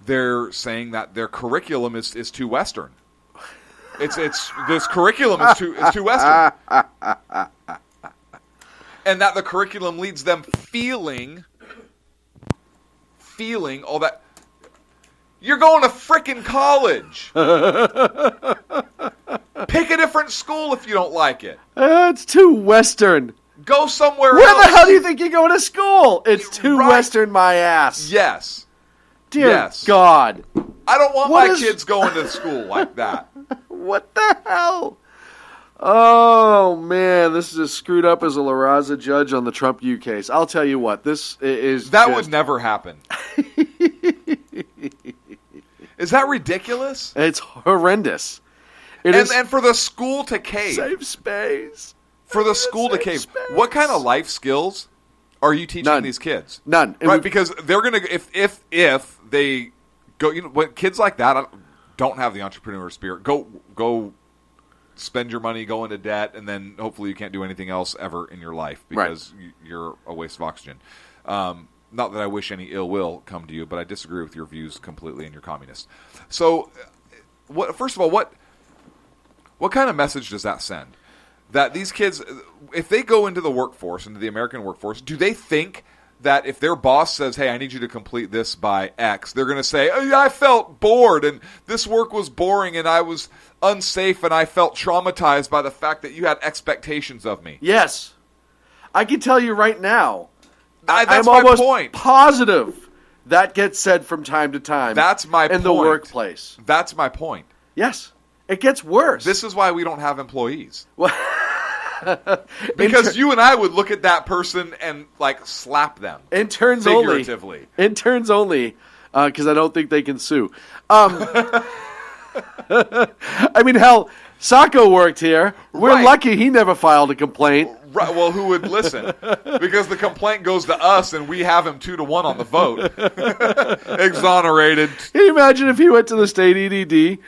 they're saying that their curriculum is too Western. It's this curriculum is too Western. And that the curriculum leads them feeling all that. You're going to frickin' college. Pick a different school if you don't like it. It's too Western. Go somewhere else. Where the hell do you think you're going to school? It's too Western, my ass. Yes. Dear God. I don't want my kids going to school like that. What the hell? Oh, man. This is as screwed up as a La Raza judge on the Trump U case. I'll tell you what. This is That would never happen. Is that ridiculous? It's horrendous. And for the school to cave. Safe space. For the school to cave. What kind of life skills are you teaching these kids? None. Right, because they're going to, if they go, when kids like that don't have the entrepreneur spirit, go spend your money, go into debt, and then hopefully you can't do anything else ever in your life because you're a waste of oxygen. Not that I wish any ill will come to you, but I disagree with your views completely, and you're communist. So, first of all, what kind of message does that send? That these kids, if they go into the workforce, into the American workforce, do they think that if their boss says, "Hey, I need you to complete this by X," they're going to say, "Oh, yeah, I felt bored, and this work was boring, and I was unsafe, and I felt traumatized by the fact that you had expectations of me"? Yes. I can tell you right now. That's I'm my almost point. positive that gets said from time to time. That's my in point. the workplace. That's my point. Yes. It gets worse. This is why we don't have employees. Because you and I would look at that person and slap them. Interns figuratively. only. Interns only, because I don't think they can sue. I mean, hell, Sacco worked here. We're lucky he never filed a complaint. Right. Well, who would listen? Because the complaint goes to us, and we have him 2-1 on the vote. Exonerated. Can you imagine if he went to the state EDD?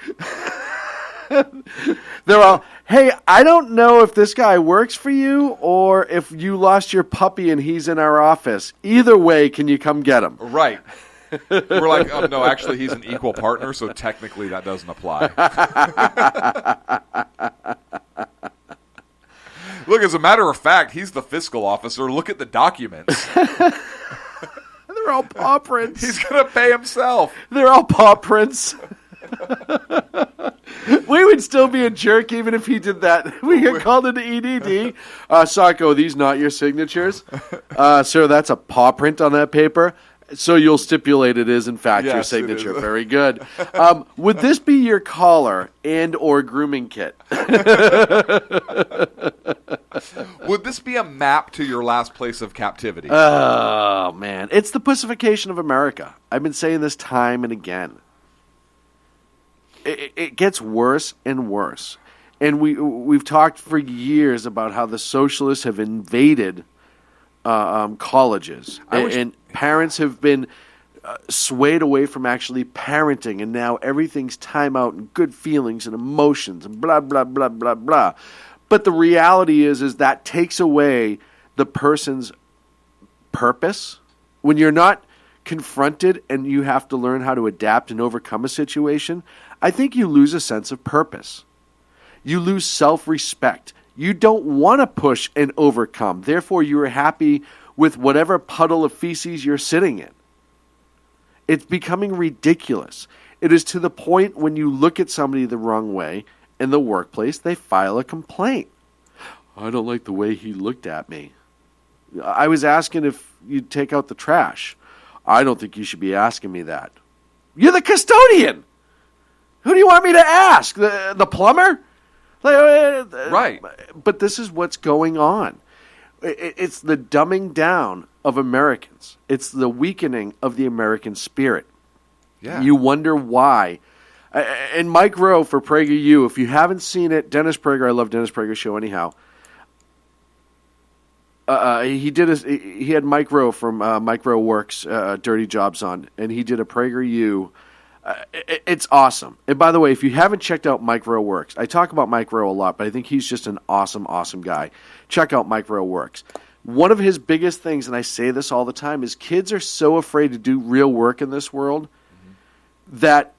They're all, "Hey, I don't know if this guy works for you or if you lost your puppy and he's in our office. Either way, can you come get him?" Right. We're like, "Oh, no, actually, he's an equal partner, so technically that doesn't apply." Look, as a matter of fact, he's the fiscal officer. Look at the documents. They're all paw prints. He's going to pay himself. They're all paw prints. We would still be a jerk even if he did that. We get called into EDD. Sacco, these not your signatures? Sir, that's a paw print on that paper. So you'll stipulate it is, in fact, your signature. Very good. Would this be your collar and or grooming kit? Would this be a map to your last place of captivity? Oh, man. It's the pussification of America. I've been saying this time and again. It gets worse and worse. And we've talked for years about how the socialists have invaded colleges. And parents have been swayed away from actually parenting. And now everything's time out and good feelings and emotions and blah, blah, blah, blah, blah. But the reality is that takes away the person's purpose. When you're not confronted and you have to learn how to adapt and overcome a situation, I think you lose a sense of purpose. You lose self-respect. You don't want to push and overcome. Therefore, you are happy with whatever puddle of feces you're sitting in. It's becoming ridiculous. It is to the point when you look at somebody the wrong way in the workplace, they file a complaint. I don't like the way he looked at me. I was asking if you'd take out the trash. I don't think you should be asking me that. You're the custodian. Who do you want me to ask? The plumber? Right. But this is what's going on. It's the dumbing down of Americans. It's the weakening of the American spirit. Yeah. You wonder why. And Mike Rowe for PragerU, if you haven't seen it, Dennis Prager, I love Dennis Prager's show anyhow. He had Mike Rowe from Mike Rowe Works, Dirty Jobs on, and he did a PragerU. It's awesome. And by the way, if you haven't checked out Mike Rowe Works, I talk about Mike Rowe a lot, but I think he's just an awesome, awesome guy. Check out Mike Rowe Works. One of his biggest things, and I say this all the time, is kids are so afraid to do real work in this world that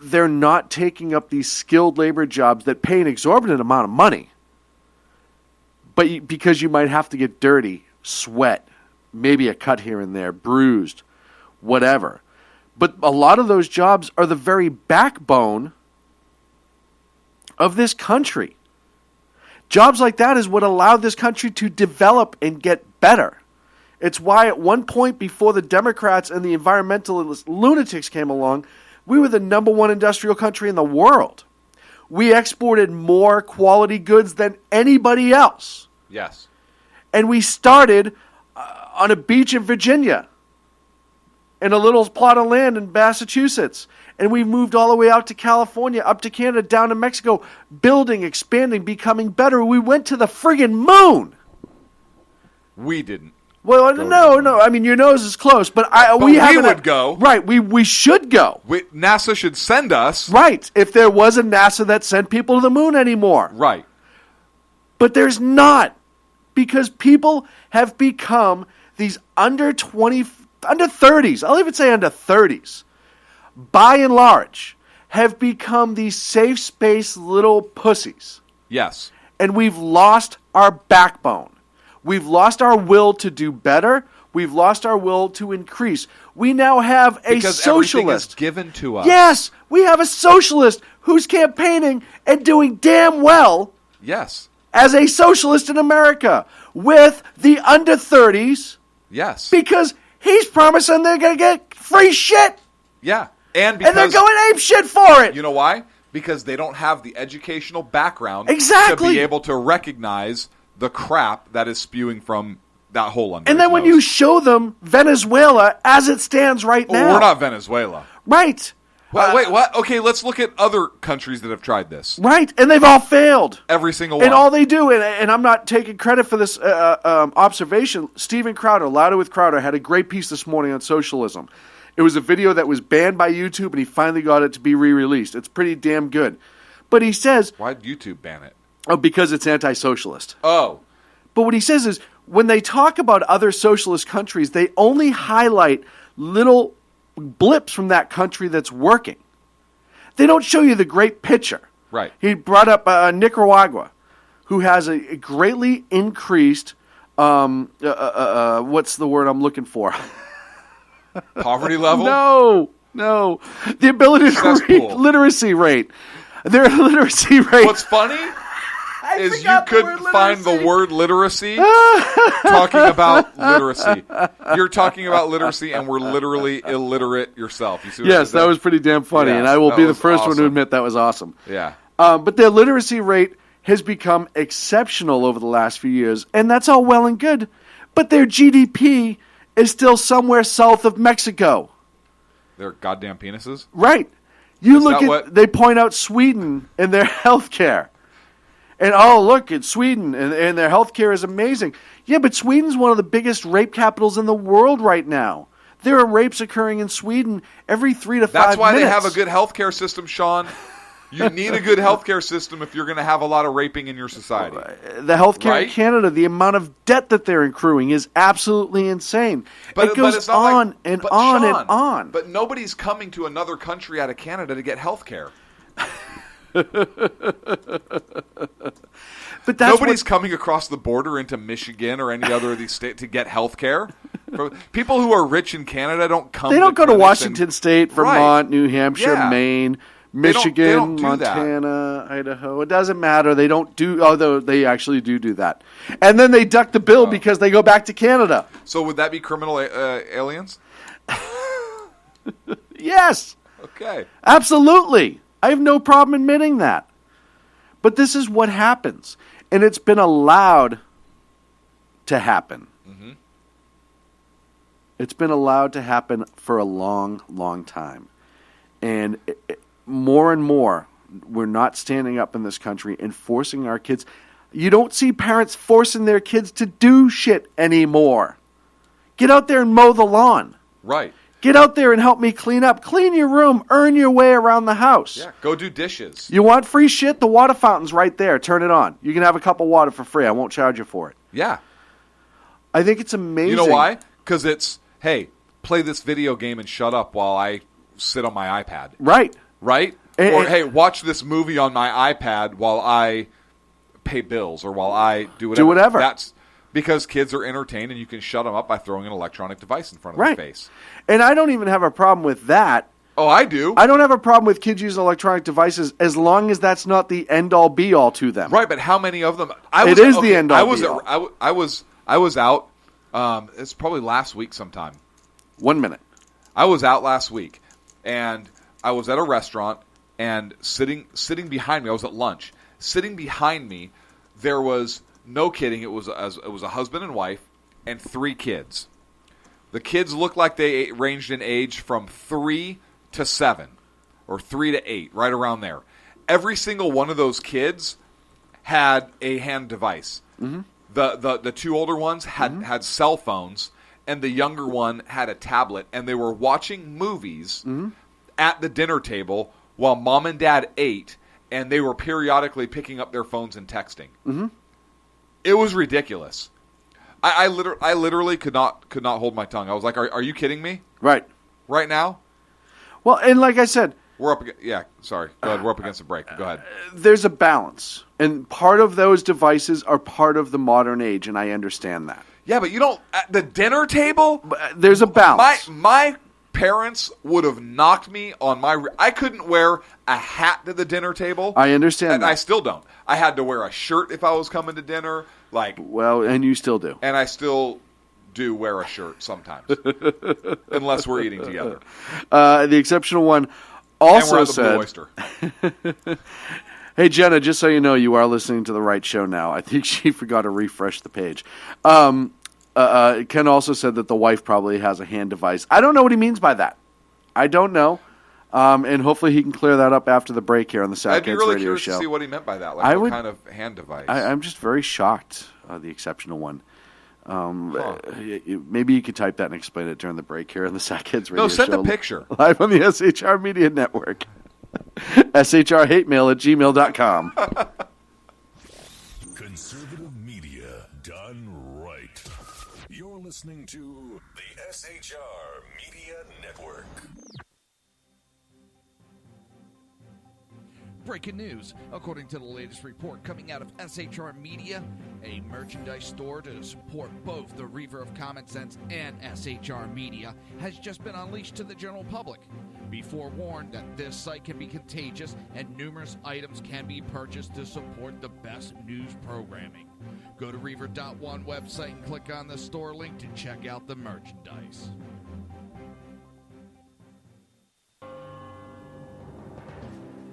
they're not taking up these skilled labor jobs that pay an exorbitant amount of money. But because you might have to get dirty, sweat, maybe a cut here and there, bruised, whatever. But a lot of those jobs are the very backbone of this country. Jobs like that is what allowed this country to develop and get better. It's why at one point before the Democrats and the environmentalist lunatics came along, we were the number one industrial country in the world. We exported more quality goods than anybody else. Yes. And we started on a beach in Virginia, in a little plot of land in Massachusetts. And we moved all the way out to California, up to Canada, down to Mexico, building, expanding, becoming better. We went to the friggin' moon. We didn't. Well, no. I mean, your nose is close, but we would go. Right, we should go. NASA should send us. Right, if there was a NASA that sent people to the moon anymore. Right. But there's not, because people have become these under 30s, I'll even say under 30s, by and large, have become these safe space little pussies. Yes. And we've lost our backbone. We've lost our will to do better. We've lost our will to increase. We now have a because socialist. Everything is given to us. Yes, we have a socialist who's campaigning and doing damn well. Yes. As a socialist in America with the under 30s. Yes. Because he's promising they're going to get free shit. Yeah. And they're going ape shit for it. You know why? Because they don't have the educational background exactly to be able to recognize the crap that is spewing from that hole under And then when you show them Venezuela as it stands right now. We're not Venezuela. Right. Wait, what? Okay, let's look at other countries that have tried this. Right, and they've all failed. Every single one. And all they do, and I'm not taking credit for this observation, Steven Crowder, Louder with Crowder, had a great piece this morning on socialism. It was a video that was banned by YouTube, and he finally got it to be re-released. It's pretty damn good. But he says... Why did YouTube ban it? Oh, because it's anti-socialist. Oh. But what he says is, when they talk about other socialist countries, they only highlight little blips from that country that's working. They don't show you the great picture. Right. He brought up Nicaragua, who has a greatly increased, what's the word I'm looking for? Poverty level? No. The ability to read literacy rate. Their literacy rate. What's funny is you couldn't find the word literacy talking about literacy. You're talking about literacy, and we're literally illiterate yourself. You see what yes, that was pretty damn funny, yes, and I will be the first awesome. one to admit that was awesome. Yeah. But their literacy rate has become exceptional over the last few years, and that's all well and good. But their GDP is still somewhere south of Mexico. Their goddamn penises? Right. They point out Sweden and their health care. And, look, it's Sweden, and their health care is amazing. Yeah, but Sweden's one of the biggest rape capitals in the world right now. There are rapes occurring in Sweden every 3 to 5 minutes. That's why they have a good health care system, Sean. You need a good health care system if you're going to have a lot of raping in your society. The health care in Canada, the amount of debt that they're accruing is absolutely insane. It goes it's not on and on Sean, and on. But nobody's coming to another country out of Canada to get health care. But that's nobody's coming across the border into Michigan or any other of these states to get health care. People who are rich in Canada don't come. They don't go to clinics Washington State, Vermont, New Hampshire, Yeah. Maine, They Michigan, don't do that. Montana, Idaho. It doesn't matter. They don't do, although they actually do that. And then they duck the bill because they go back to Canada. So would that be criminal aliens? Yes. Okay. Absolutely. I have no problem admitting that. But this is what happens. And it's been allowed to happen. Mm-hmm. It's been allowed to happen for a long, long time. And more and more, we're not standing up in this country and forcing our kids. You don't see parents forcing their kids to do shit anymore. Get out there and mow the lawn. Right. Get out there and help me clean up. Clean your room. Earn your way around the house. Yeah. Go do dishes. You want free shit? The water fountain's right there. Turn it on. You can have a cup of water for free. I won't charge you for it. Yeah. I think it's amazing. You know why? Because it's, hey, play this video game and shut up while I sit on my iPad. Right. Right? Or, hey, watch this movie on my iPad while I pay bills or while I do whatever. Do whatever. That's because kids are entertained and you can shut them up by throwing an electronic device in front of Right. their face. And I don't even have a problem with that. Oh, I do. I don't have a problem with kids using electronic devices as long as that's not the end-all, be-all to them. Right, but how many of them? It is the end-all, be-all. I was out. It's probably last week sometime. 1 minute. I was out last week, and I was at a restaurant, and sitting behind me, I was at lunch. Sitting behind me, there was, no kidding, it was a husband and wife and 3 kids. The kids looked like they ranged in age from 3 to 7 or 3 to 8, right around there. Every single one of those kids had a hand device. Mm-hmm. The 2 older ones had cell phones, and the younger one had a tablet, and they were watching movies at the dinner table while mom and dad ate, and they were periodically picking up their phones and texting. Mm-hmm. It was ridiculous. I literally could not hold my tongue. I was like, "Are you kidding me?" Right. Right now? Well, and like I said, we're up. Yeah, sorry. Go ahead. We're up against a break. Go ahead. There's a balance, and part of those devices are part of the modern age, and I understand that. Yeah, but you don't at the dinner table. There's a balance. My parents would have knocked me on my. I couldn't wear a hat to the dinner table. I understand and that. I still don't. I had to wear a shirt if I was coming to dinner. Well, and you still do. And I still do wear a shirt sometimes, unless we're eating together. The exceptional one also and we're at the Blue said, "Hey Jenna, just so you know, you are listening to the right show now." I think she forgot to refresh the page. Ken also said that the wife probably has a hand device. I don't know what he means by that. I don't know. And hopefully he can clear that up after the break here on the Sack I'd be Kids really Radio curious Show. to see what he meant by that. Like what kind of hand device? I'm just very shocked. The exceptional one. Maybe you could type that and explain it during the break here on the Sack Kids Radio Show. No, send a picture. Live on the SHR Media Network. SHRHateMail@gmail.com. Conservative media done right. You're listening to the SHR Media Network. Breaking news. According to the latest report coming out of SHR Media, a merchandise store to support both the Reaver of Common Sense and SHR Media has just been unleashed to the general public. Be forewarned that this site can be contagious and numerous items can be purchased to support the best news programming. Go to Reaver.one website and click on the store link to check out the merchandise.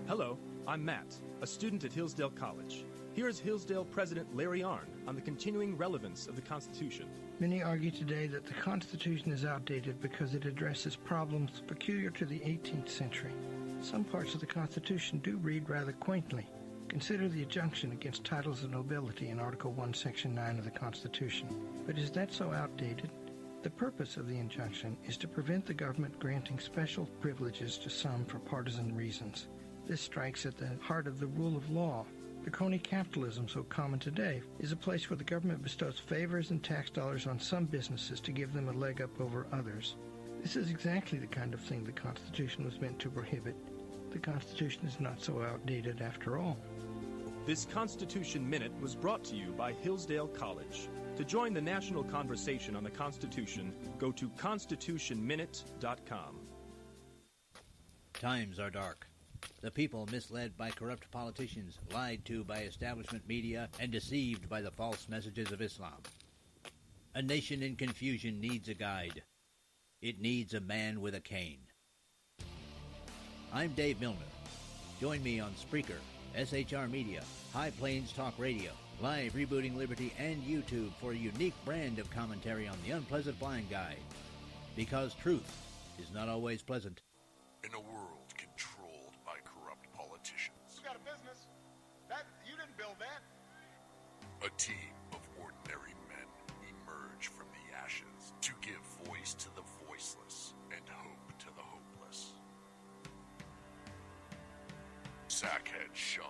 Hello, I'm Matt, a student at Hillsdale College. Here is Hillsdale President Larry Arnn on the continuing relevance of the Constitution. Many argue today that the Constitution is outdated because it addresses problems peculiar to the 18th century. Some parts of the Constitution do read rather quaintly. Consider the injunction against titles of nobility in Article 1, Section 9 of the Constitution. But is that so outdated? The purpose of the injunction is to prevent the government granting special privileges to some for partisan reasons. This strikes at the heart of the rule of law. The crony capitalism so common today is a place where the government bestows favors and tax dollars on some businesses to give them a leg up over others. This is exactly the kind of thing the Constitution was meant to prohibit. The Constitution is not so outdated after all. This Constitution Minute was brought to you by Hillsdale College. To join the national conversation on the Constitution, go to constitutionminute.com. Times are dark. The people misled by corrupt politicians, lied to by establishment media, and deceived by the false messages of Islam. A nation in confusion needs a guide. It needs a man with a cane. I'm Dave Milner. Join me on Spreaker, SHR Media, High Plains Talk Radio, Live Rebooting Liberty, and YouTube for a unique brand of commentary on the unpleasant blind guide. Because truth is not always pleasant. In a world controlled by corrupt politicians, You got a business. That you didn't build that. a team of ordinary men emerge from the ashes to give voice to the voiceless and hope to the hopeless. Sackhead Sean.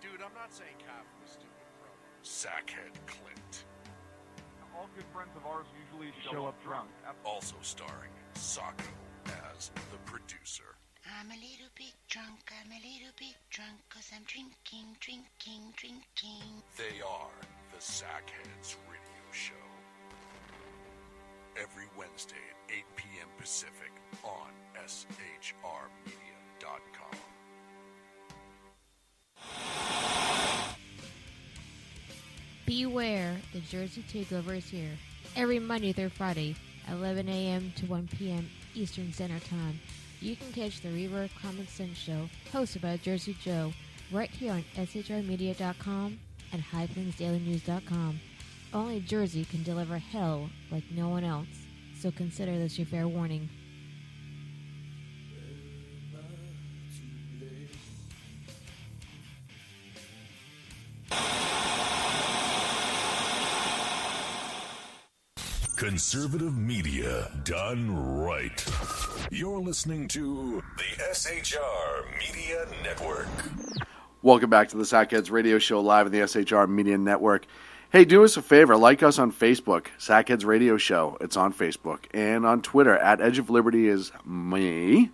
Dude, I'm not saying half of the stupid pro. Sackhead Clint. All good friends of ours usually show up drunk. Also starring Sacco as the producer. I'm a little bit drunk, I'm a little bit drunk, 'cause I'm drinking. They are the Sackheads Radio Show. Every Wednesday at 8 p.m. Pacific on SHRmedia.com. Beware, the Jersey Takeover is here. Every Monday through Friday, 11 a.m. to 1 p.m. Eastern Standard Time. You can catch the Reverb Common Sense Show, hosted by Jersey Joe, right here on SHRmedia.com and HighPlainsDailyNews.com. Only Jersey can deliver hell like no one else, so consider this your fair warning. Conservative media done right. You're listening to the SHR Media Network. Welcome back to the Sackheads Radio Show live on the SHR Media Network. Hey, do us a favor. Like us on Facebook, Sackheads Radio Show. It's on Facebook. And on Twitter, at Edge of Liberty is me.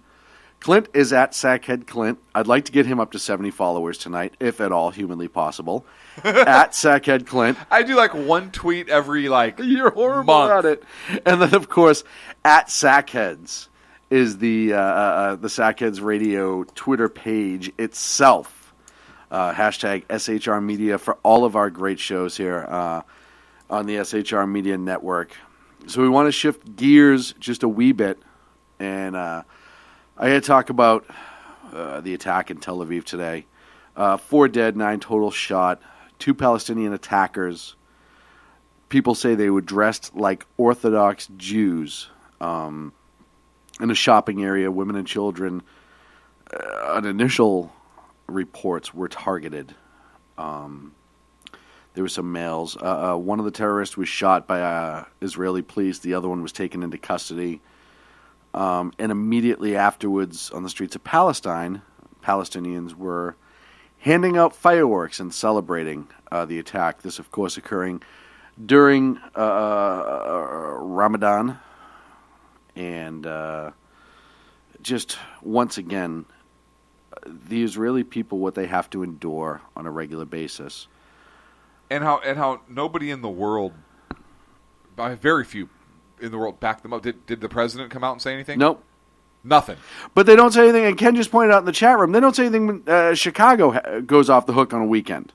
Clint is at Sackhead Clint. I'd like to get him up to 70 followers tonight, if at all humanly possible. At Sackhead Clint. I do like one tweet every You're horrible month. at it. And then, of course, at Sackheads is the Sackheads Radio Twitter page itself. Hashtag SHR Media for all of our great shows here on the SHR Media Network. So we want to shift gears just a wee bit. And I had to talk about the attack in Tel Aviv today. 4 dead, 9 total shot. 2 Palestinian attackers. People say they were dressed like Orthodox Jews in a shopping area. Women and children, on initial reports, were targeted. There were some males. One of the terrorists was shot by Israeli police. The other one was taken into custody. And immediately afterwards, on the streets of Palestine, Palestinians were handing out fireworks and celebrating the attack. This, of course, occurring during Ramadan. And just once again, the Israeli people, what they have to endure on a regular basis. And how nobody in the world, by very few in the world, backed them up. Did the president come out and say anything? Nope. Nothing. But they don't say anything, and Ken just pointed out in the chat room, they don't say anything when Chicago goes off the hook on a weekend.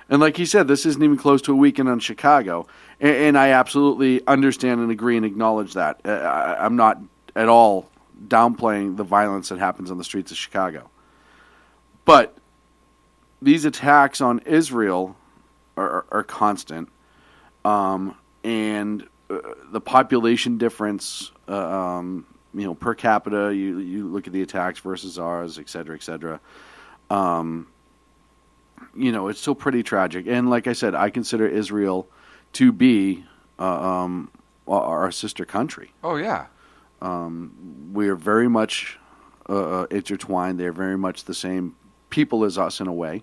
And like he said, this isn't even close to a weekend on Chicago. And I absolutely understand and agree and acknowledge that. I'm not at all downplaying the violence that happens on the streets of Chicago. But these attacks on Israel are constant. And the population difference, per capita, you look at the attacks versus ours, et cetera, et cetera. It's still pretty tragic. And like I said, I consider Israel to be our sister country. Oh, yeah. We are very much intertwined. They're very much the same people as us in a way.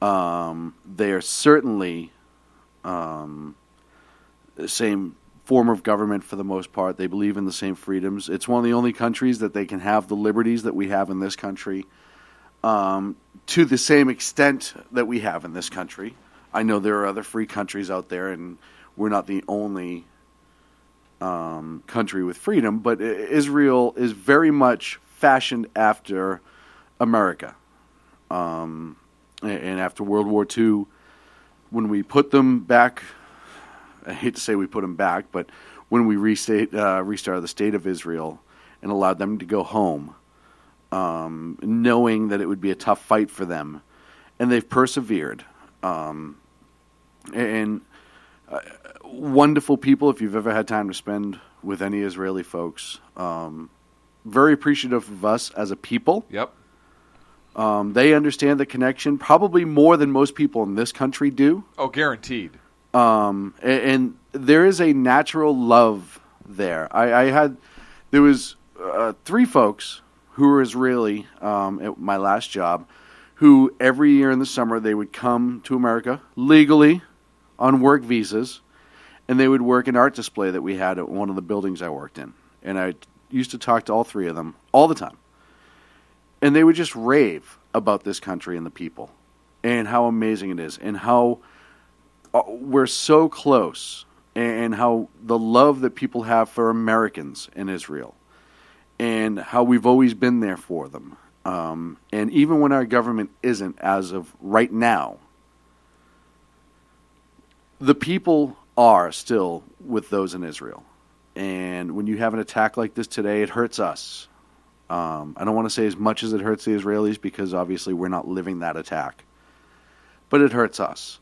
They are certainly the same form of government for the most part. They believe in the same freedoms. It's one of the only countries that they can have the liberties that we have in this country. to the same extent that we have in this country. I know there are other free countries out there, and we're not the only country with freedom, but Israel is very much fashioned after America. And after World War II, when we put them back, I hate to say we put them back, but when we restarted the state of Israel and allowed them to go home, knowing that it would be a tough fight for them, and they've persevered. Wonderful people, if you've ever had time to spend with any Israeli folks. Very appreciative of us as a people. Yep. They understand the connection probably more than most people in this country do. Oh, guaranteed. And there is a natural love there. There was 3 folks who were Israeli at my last job, who every year in the summer they would come to America legally on work visas, and they would work an art display that we had at one of the buildings I worked in. And I used to talk to all 3 of them all the time. And they would just rave about this country and the people and how amazing it is and how we're so close and how the love that people have for Americans in Israel and how we've always been there for them. And even when our government isn't, as of right now, the people are still with those in Israel. And when you have an attack like this today, it hurts us. I don't want to say as much as it hurts the Israelis because obviously we're not living that attack. But it hurts us.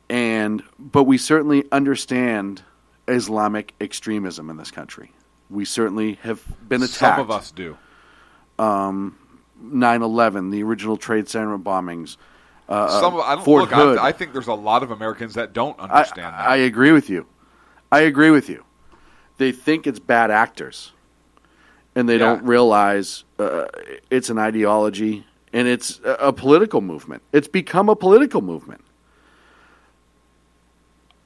But we certainly understand Islamic extremism in this country. We certainly have been attacked. Some of us do. 9/11, the original Trade Center bombings. Fort Hood. I think there's a lot of Americans that don't understand that. I agree with you. They think it's bad actors, and they don't realize it's an ideology, and it's a political movement. It's become a political movement.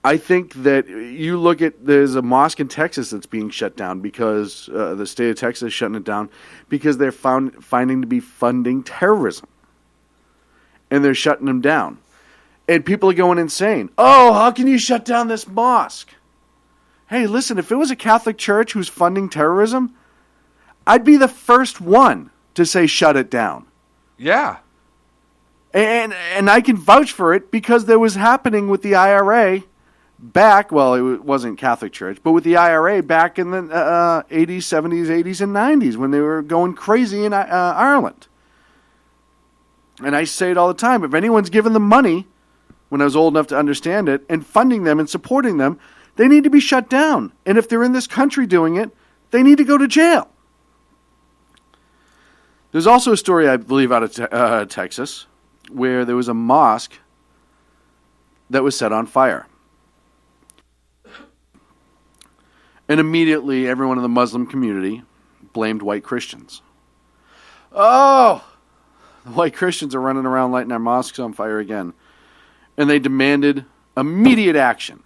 I think that you look at, there's a mosque in Texas that's being shut down because the state of Texas is shutting it down because they're finding to be funding terrorism. And they're shutting them down. And people are going insane. Oh, how can you shut down this mosque? Hey, listen, if it was a Catholic church who's funding terrorism, I'd be the first one to say shut it down. Yeah. And I can vouch for it because there was happening with the IRA back, well, it wasn't Catholic Church, but with the IRA back in the 80s, 70s, 80s, and 90s when they were going crazy in Ireland. And I say it all the time. If anyone's given them money, when I was old enough to understand it, and funding them and supporting them, they need to be shut down. And if they're in this country doing it, they need to go to jail. There's also a story, I believe, out of Texas, where there was a mosque that was set on fire. And immediately, everyone in the Muslim community blamed white Christians. Oh, the white Christians are running around lighting our mosques on fire again. And they demanded immediate action.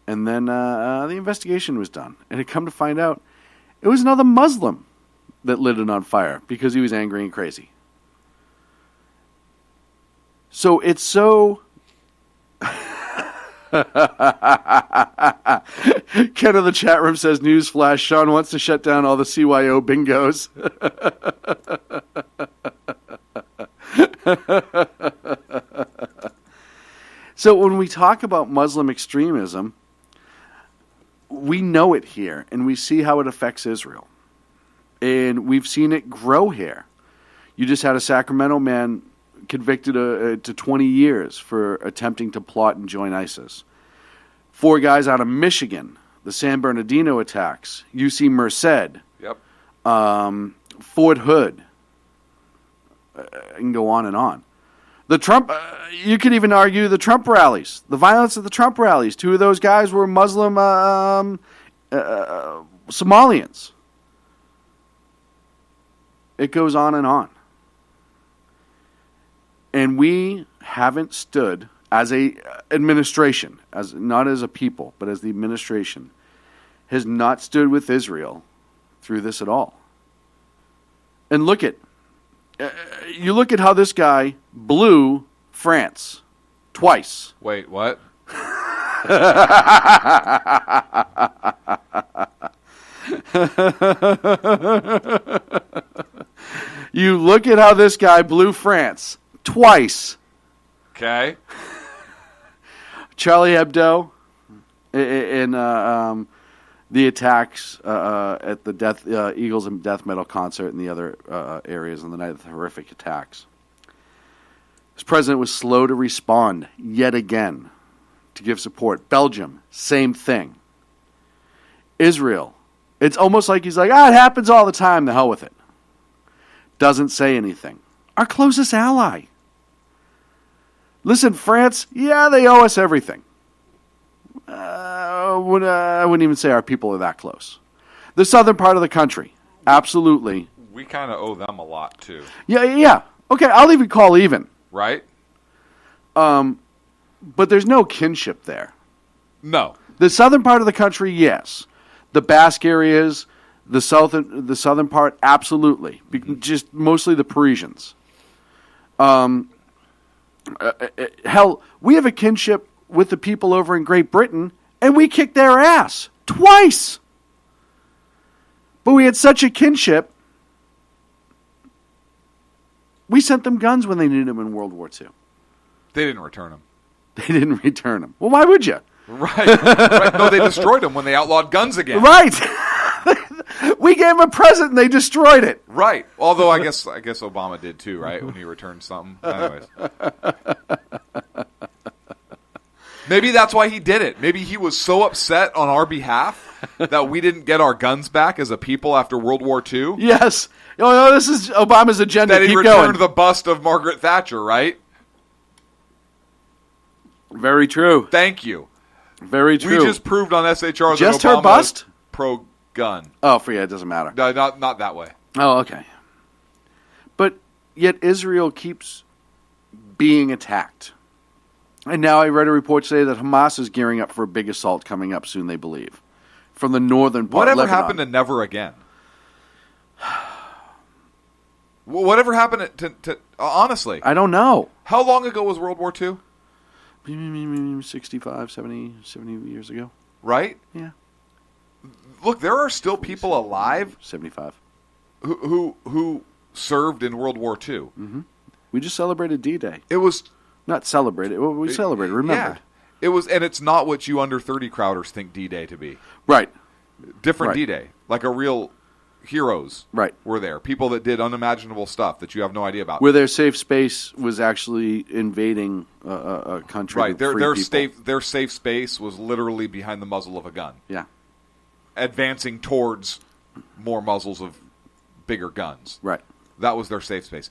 And then the investigation was done. And it come to find out, it was another Muslim that lit it on fire because he was angry and crazy. So it's so... Ken in the chat room says, newsflash, Sean wants to shut down all the CYO bingos. So when we talk about Muslim extremism, we know it here, and we see how it affects Israel. And we've seen it grow here. You just had a Sacramento man convicted to 20 years for attempting to plot and join ISIS. 4 guys out of Michigan, the San Bernardino attacks, UC Merced, Fort Hood. I can go on and on. The Trump, you could even argue the Trump rallies, the violence of the Trump rallies. 2 of those guys were Muslim Somalians. It goes on and on. And we haven't stood as a administration, as not as a people, but as the administration, has not stood with Israel through this at all. And look at You look at how this guy blew France twice. Wait, what? You look at how this guy blew France twice. Okay. Charlie Hebdo in the attacks at the Eagles and death metal concert and the other areas on the night of the horrific attacks. This president was slow to respond yet again to give support. Belgium, same thing. Israel, it's almost like he's like, it happens all the time, the hell with it. Doesn't say anything. Our closest ally. Listen, France, yeah, they owe us everything. I wouldn't even say our people are that close. The southern part of the country, absolutely. We kind of owe them a lot, too. Yeah. Okay, I'll even call even. Right? But there's no kinship there. No. The southern part of the country, yes. The Basque areas, the southern part, absolutely. Just mostly the Parisians. Hell, we have a kinship with the people over in Great Britain, and we kicked their ass twice. But we had such a kinship, we sent them guns when they needed them in World War II. They didn't return them. They didn't return them. Well, why would you? Right. No, they destroyed them when they outlawed guns again. Right. We gave them a present and they destroyed it. Right. Although I guess Obama did too, right? When he returned something. Anyways. Maybe that's why he did it. Maybe he was so upset on our behalf that we didn't get our guns back as a people after World War II. Yes. Oh, no, this is Obama's agenda. That he Keep returned going. the bust of Margaret Thatcher, right? Very true. Thank you. Very true. We just proved on SHR just that Obama her bust? is pro-gun. Oh, forget it. Doesn't matter. No, not that way. Oh, okay. But yet Israel keeps being attacked. And now I read a report today that Hamas is gearing up for a big assault coming up soon, they believe, from the northern part of Whatever Lebanon. happened to never again? Whatever happened to honestly? I don't know. How long ago was World War II? 65, 70 years ago. Right? Yeah. Look, there are still people alive 75 who served in World War II. Mm-hmm. We just celebrated D-Day. It was not celebrated. We celebrated. Remembered. Yeah. It was, and it's not what you under 30 crowders think D-Day to be. Right. Different Right. D-Day, like a real heroes. Right. Were there people that did unimaginable stuff that you have no idea about? Where their safe space was actually invading a country. Right. to free people. Their safe space was literally behind the muzzle of a gun. Yeah. Advancing towards more muzzles of bigger guns. Right. That was their safe space.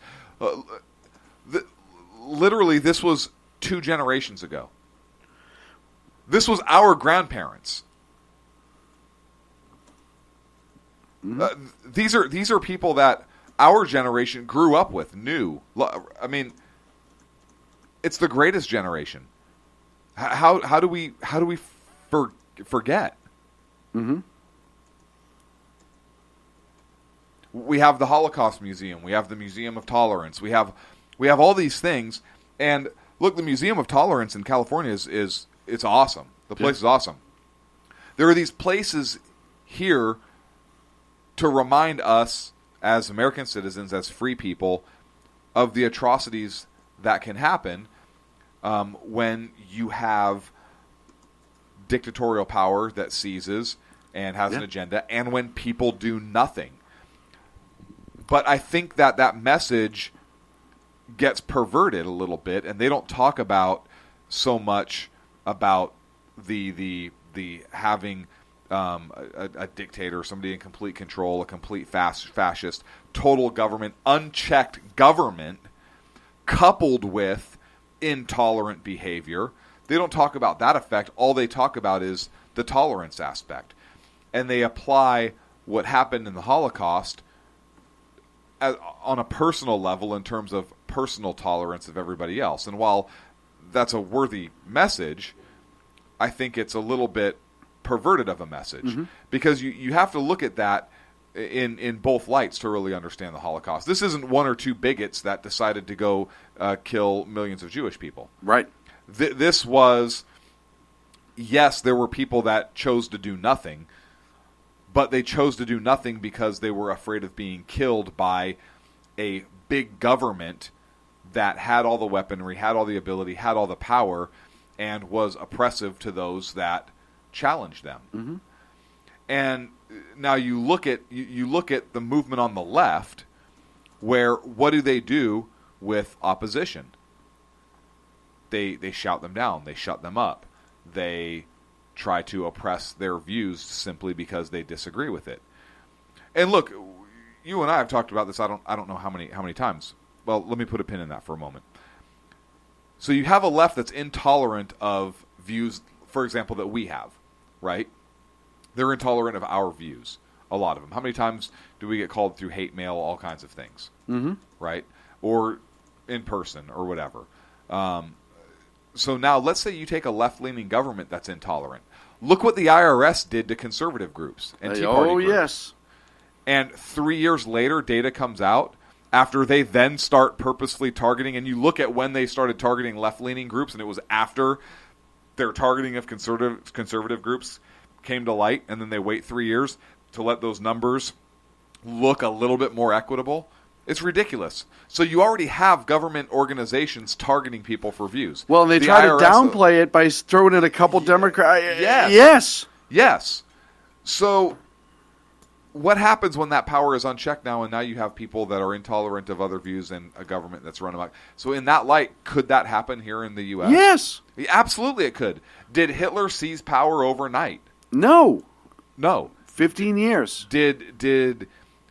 Literally, this was 2 generations ago. This was our grandparents. Mm-hmm. These are people that our generation grew up with, knew. I mean, it's the greatest generation. How do we forget? Mm-hmm. We have the Holocaust Museum. We have the Museum of Tolerance. We have all these things. And look, the Museum of Tolerance in California is awesome. The place is awesome. There are these places here to remind us as American citizens, as free people, of the atrocities that can happen when you have dictatorial power that seizes and has an agenda, and when people do nothing. But I think that message gets perverted a little bit, and they don't talk about so much about the having a dictator, somebody in complete control, a complete fascist, total government, unchecked government, coupled with intolerant behavior. They don't talk about that effect. All they talk about is the tolerance aspect. And they apply what happened in the Holocaust on a personal level in terms of personal tolerance of everybody else. And while that's a worthy message, I think it's a little bit perverted of a message. Mm-hmm. Because you have to look at that in both lights to really understand the Holocaust. This isn't one or two bigots that decided to go kill millions of Jewish people. Right. This was, yes, there were people that chose to do nothing, but they chose to do nothing because they were afraid of being killed by a big government that had all the weaponry, had all the ability, had all the power, and was oppressive to those that challenged them. Mm-hmm. And now you look at the movement on the left, where what do they do with opposition? They shout them down, they shut them up, they try to oppress their views simply because they disagree with it. And look, you and I have talked about this. I don't know how many times. Well, let me put a pin in that for a moment. So you have a left that's intolerant of views, for example, that we have, right? They're intolerant of our views, a lot of them. How many times do we get called through hate mail, all kinds of things, right? Or in person or whatever. So now let's say you take a left-leaning government that's intolerant. Look what the IRS did to conservative groups and Tea Party groups. Yes. And 3 years later, data comes out after they then start purposefully targeting, and you look at when they started targeting left-leaning groups, and it was after their targeting of conservative groups came to light, and then they wait 3 years to let those numbers look a little bit more equitable. It's ridiculous. So you already have government organizations targeting people for views. Well, and they try to downplay it by throwing in a couple Democrats. Yes. So what happens when that power is unchecked now, and now you have people that are intolerant of other views and a government that's run amok? So in that light, could that happen here in the U.S.? Yes. Absolutely it could. Did Hitler seize power overnight? No. 15 years. Did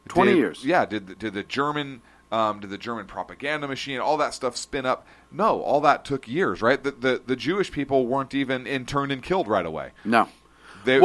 20 years. Yeah. Did the German propaganda machine, all that stuff spin up? No, all that took years, right? The Jewish people weren't even interned and killed right away. No. They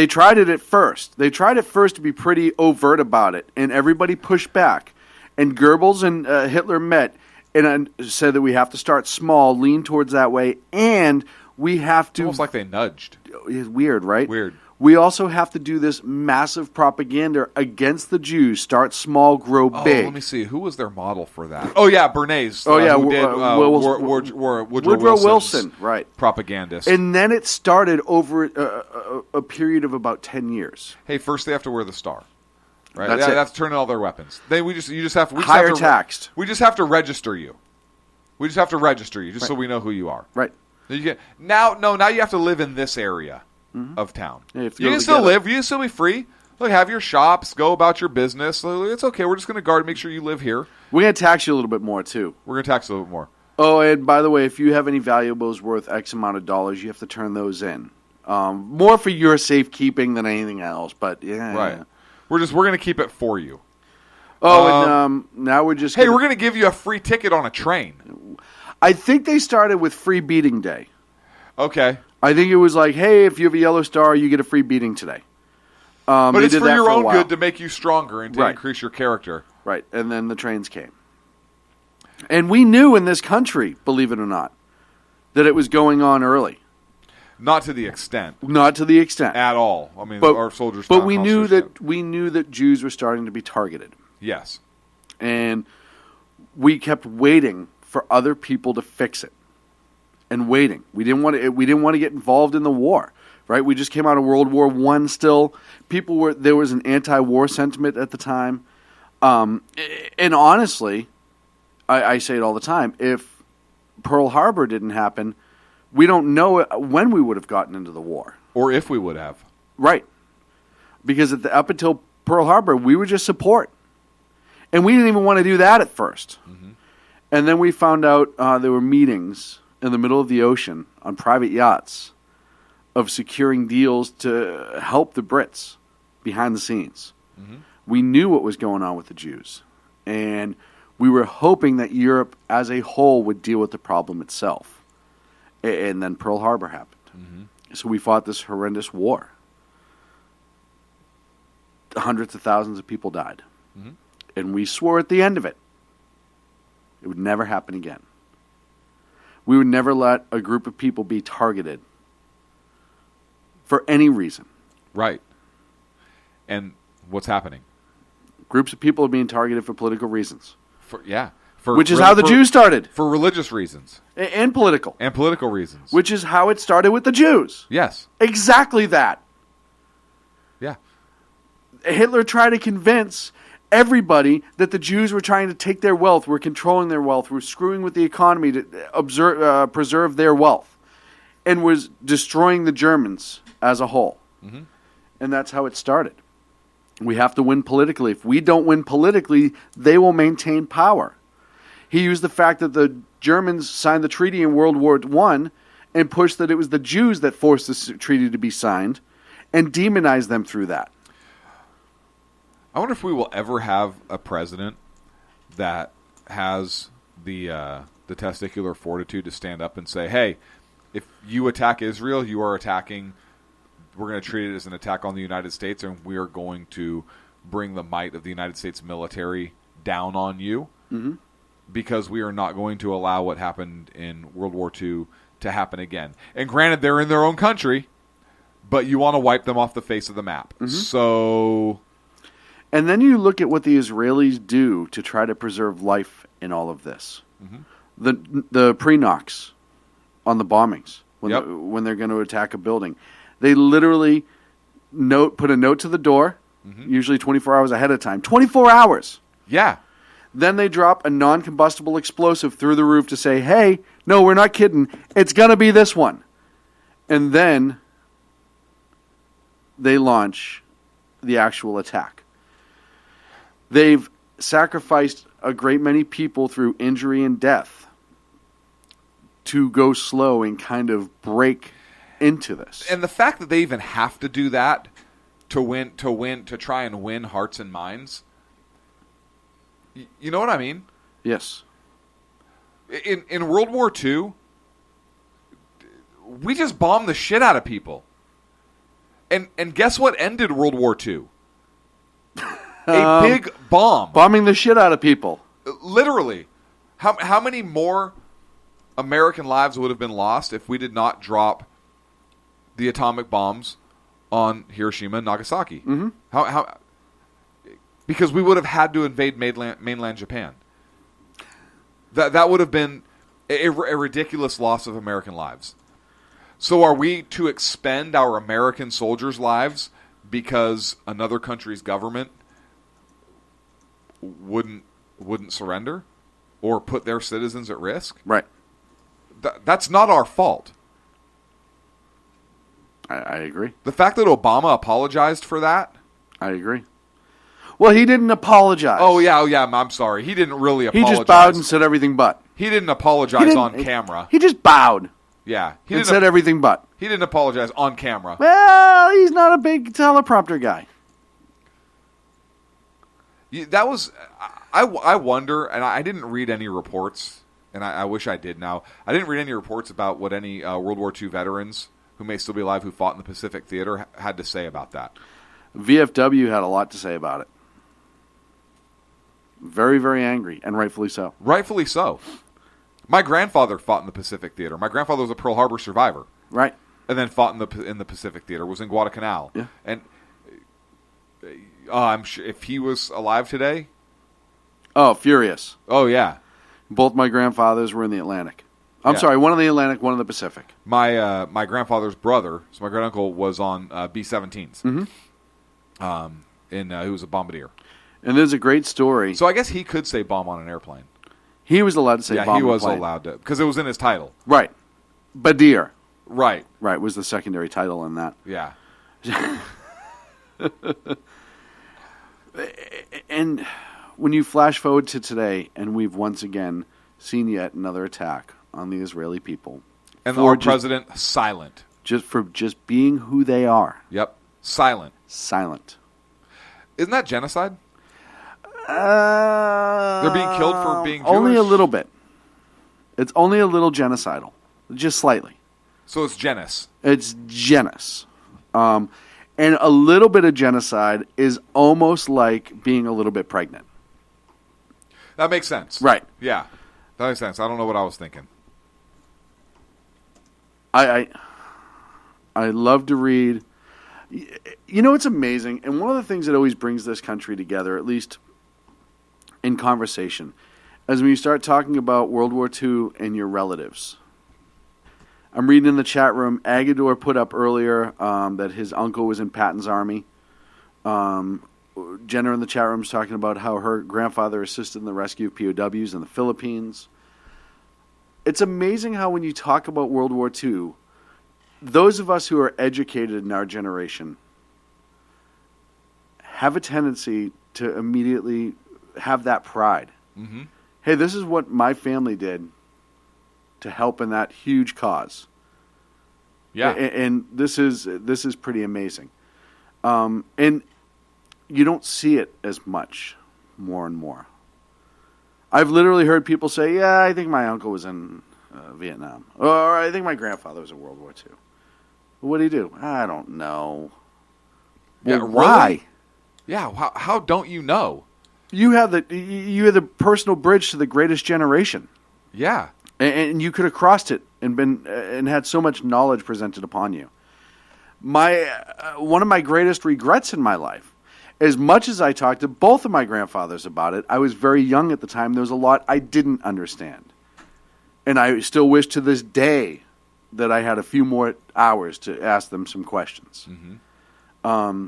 tried it at first. They tried at first to be pretty overt about it, and everybody pushed back. And Goebbels and Hitler met and said that we have to start small, lean towards that way, and we have to... Almost like they nudged. It's weird, right? Weird. We also have to do this massive propaganda against the Jews. Start small, grow big. Let me see. Who was their model for that? Oh, yeah, Bernays. Who did Woodrow Wilson, right. Propagandist. And then it started over a period of about 10 years. Hey, first they have to wear the star. Right? That's it. They have to turn in all their weapons. You just have to... Higher taxed. We just have to register you. So we know who you are. Right. Now you have to live in this area of town. Yeah, you can still live. You can still be free. Look, have your shops. Go about your business. It's okay. We're just going to make sure you live here. We're going to tax you a little bit more, too. We're going to tax a little bit more. Oh, and by the way, if you have any valuables worth X amount of dollars, you have to turn those in. More for your safekeeping than anything else, but yeah. Right. We're going to keep it for you. Oh, and now we're just... we're going to give you a free ticket on a train. I think they started with free beating day. Okay. I think it was like, hey, if you have a yellow star, you get a free beating today. But it's for your own good to make you stronger and to increase your character. Right, and then the trains came. And we knew in this country, believe it or not, that it was going on early. Not to the extent. At all. I mean, our soldiers. But we knew that Jews were starting to be targeted. Yes. And we kept waiting for other people to fix it. And waiting. We didn't want to get involved in the war. Right? We just came out of World War I still. There was an anti-war sentiment at the time. And honestly, I say it all the time, if Pearl Harbor didn't happen, we don't know when we would have gotten into the war. Or if we would have. Right. Because up until Pearl Harbor, we were just support. And we didn't even want to do that at first. Mm-hmm. And then we found out there were meetings in the middle of the ocean on private yachts of securing deals to help the Brits behind the scenes. Mm-hmm. We knew what was going on with the Jews. And we were hoping that Europe as a whole would deal with the problem itself. And then Pearl Harbor happened. Mm-hmm. So we fought this horrendous war. Hundreds of thousands of people died. Mm-hmm. And we swore at the end of it would never happen again. We would never let a group of people be targeted for any reason. Right. And What's happening? Groups of people are being targeted for political reasons. Which is For- how the for- Jews started. For religious reasons. And political. And political reasons. Which is how it started with the Jews. Yes. Exactly that. Yeah. Hitler tried to convince everybody that the Jews were trying to take their wealth, were controlling their wealth, were screwing with the economy to preserve their wealth, and was destroying the Germans as a whole. Mm-hmm. And that's how it started. We have to win politically. If we don't win politically, they will maintain power. He used the fact that the Germans signed the treaty in World War I and pushed that it was the Jews that forced this treaty to be signed and demonized them through that. I wonder if we will ever have a president that has the testicular fortitude to stand up and say, hey, if you attack Israel, you are attacking, we're going to treat it as an attack on the United States, and we are going to bring the might of the United States military down on you, because we are not going to allow what happened in World War II to happen again. And granted, they're in their own country, but you want to wipe them off the face of the map. So... And then you look at what the Israelis do to try to preserve life in all of this. The pre-knocks on the bombings when they're going to attack a building. They literally put a note to the door, usually 24 hours ahead of time. 24 hours! Yeah. Then they drop a non-combustible explosive through the roof to say, hey, no, we're not kidding. It's going to be this one. And then they launch the actual attack. They've sacrificed a great many people through injury and death to go slow and kind of break into this. And the fact that they even have to do that to try and win hearts and minds, you know what I mean? Yes. In World War II, we just bombed the shit out of people. And guess what ended World War II? A big bomb. Bombing the shit out of people. Literally. How many more American lives would have been lost if we did not drop the atomic bombs on Hiroshima and Nagasaki? How? Because we would have had to invade mainland Japan. That would have been a ridiculous loss of American lives. So are we to expend our American soldiers' lives because another country's government wouldn't surrender or put their citizens at risk? Right. That's not our fault. I agree. The fact that Obama apologized for that? I agree. Well, he didn't apologize. Oh, yeah, I'm sorry. He didn't really apologize. He just bowed and said everything but. He didn't apologize on camera. He just bowed. Yeah. He said everything but. He didn't apologize on camera. Well, he's not a big teleprompter guy. That was... I wonder, and I didn't read any reports, and I wish I did now. I didn't read any reports about what any World War II veterans who may still be alive who fought in the Pacific Theater had to say about that. VFW had a lot to say about it. Very, very angry, and rightfully so. Rightfully so. My grandfather fought in the Pacific Theater. My grandfather was a Pearl Harbor survivor. Right. And then fought in the Pacific Theater. Was in Guadalcanal. Yeah. And I'm sure if he was alive today... Oh, furious. Oh, yeah. Both my grandfathers were in the Atlantic. I'm sorry, one in the Atlantic, one in the Pacific. My grandfather's brother, so my great-uncle, was on B-17s. He was a bombardier. And there's a great story. So I guess he could say bomb on an airplane. He was allowed to say bomb on a plane. Yeah, he was allowed to, because it was in his title. Right. Badir. Right. Right, was the secondary title in that. Yeah. And when you flash forward to today, and we've once again seen yet another attack on the Israeli people. And our president, silent. For being who they are. Yep. Silent. Silent. Isn't that genocide? They're being killed for being Jewish? Only a little bit. It's only a little genocidal. Just slightly. So it's genus. It's genus. And a little bit of genocide is almost like being a little bit pregnant. That makes sense. Right. Yeah. That makes sense. I don't know what I was thinking. I love to read. You know, it's amazing. And one of the things that always brings this country together, at least in conversation, is when you start talking about World War II and your relatives. I'm reading in the chat room, Agador put up earlier that his uncle was in Patton's army. Jenna in the chat room is talking about how her grandfather assisted in the rescue of POWs in the Philippines. It's amazing how when you talk about World War II, those of us who are educated in our generation have a tendency to immediately have that pride. Mm-hmm. Hey, this is what my family did to help in that huge cause. Yeah. And this is pretty amazing. And you don't see it as much more and more. I've literally heard people say, yeah, I think my uncle was in Vietnam. Or I think my grandfather was in World War II. What did he do? I don't know. Yeah, Well, why? really? Yeah, how don't you know? You have the personal bridge to the greatest generation. Yeah. And you could have crossed it and had so much knowledge presented upon you. One of my greatest regrets in my life, as much as I talked to both of my grandfathers about it, I was very young at the time. There was a lot I didn't understand. And I still wish to this day that I had a few more hours to ask them some questions. Mm-hmm.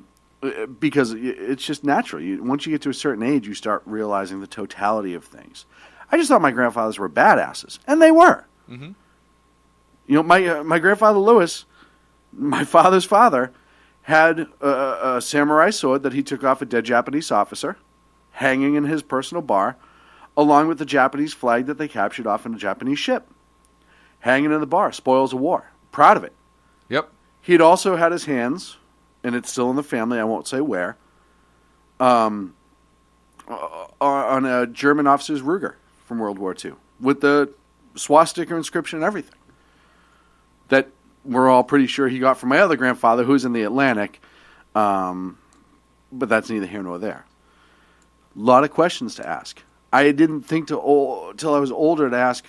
Because it's just natural. Once you get to a certain age, you start realizing the totality of things. I just thought my grandfathers were badasses, and they were. Mm-hmm. You know, my grandfather Lewis, my father's father, had a samurai sword that he took off a dead Japanese officer, hanging in his personal bar, along with the Japanese flag that they captured off in a Japanese ship, hanging in the bar, spoils of war. Proud of it. Yep. He'd also had his hands, and it's still in the family, I won't say where, on a German officer's Ruger from World War II, with the swastika inscription and everything. That we're all pretty sure he got from my other grandfather, who's in the Atlantic, but that's neither here nor there. A lot of questions to ask. I didn't think till I was older to ask,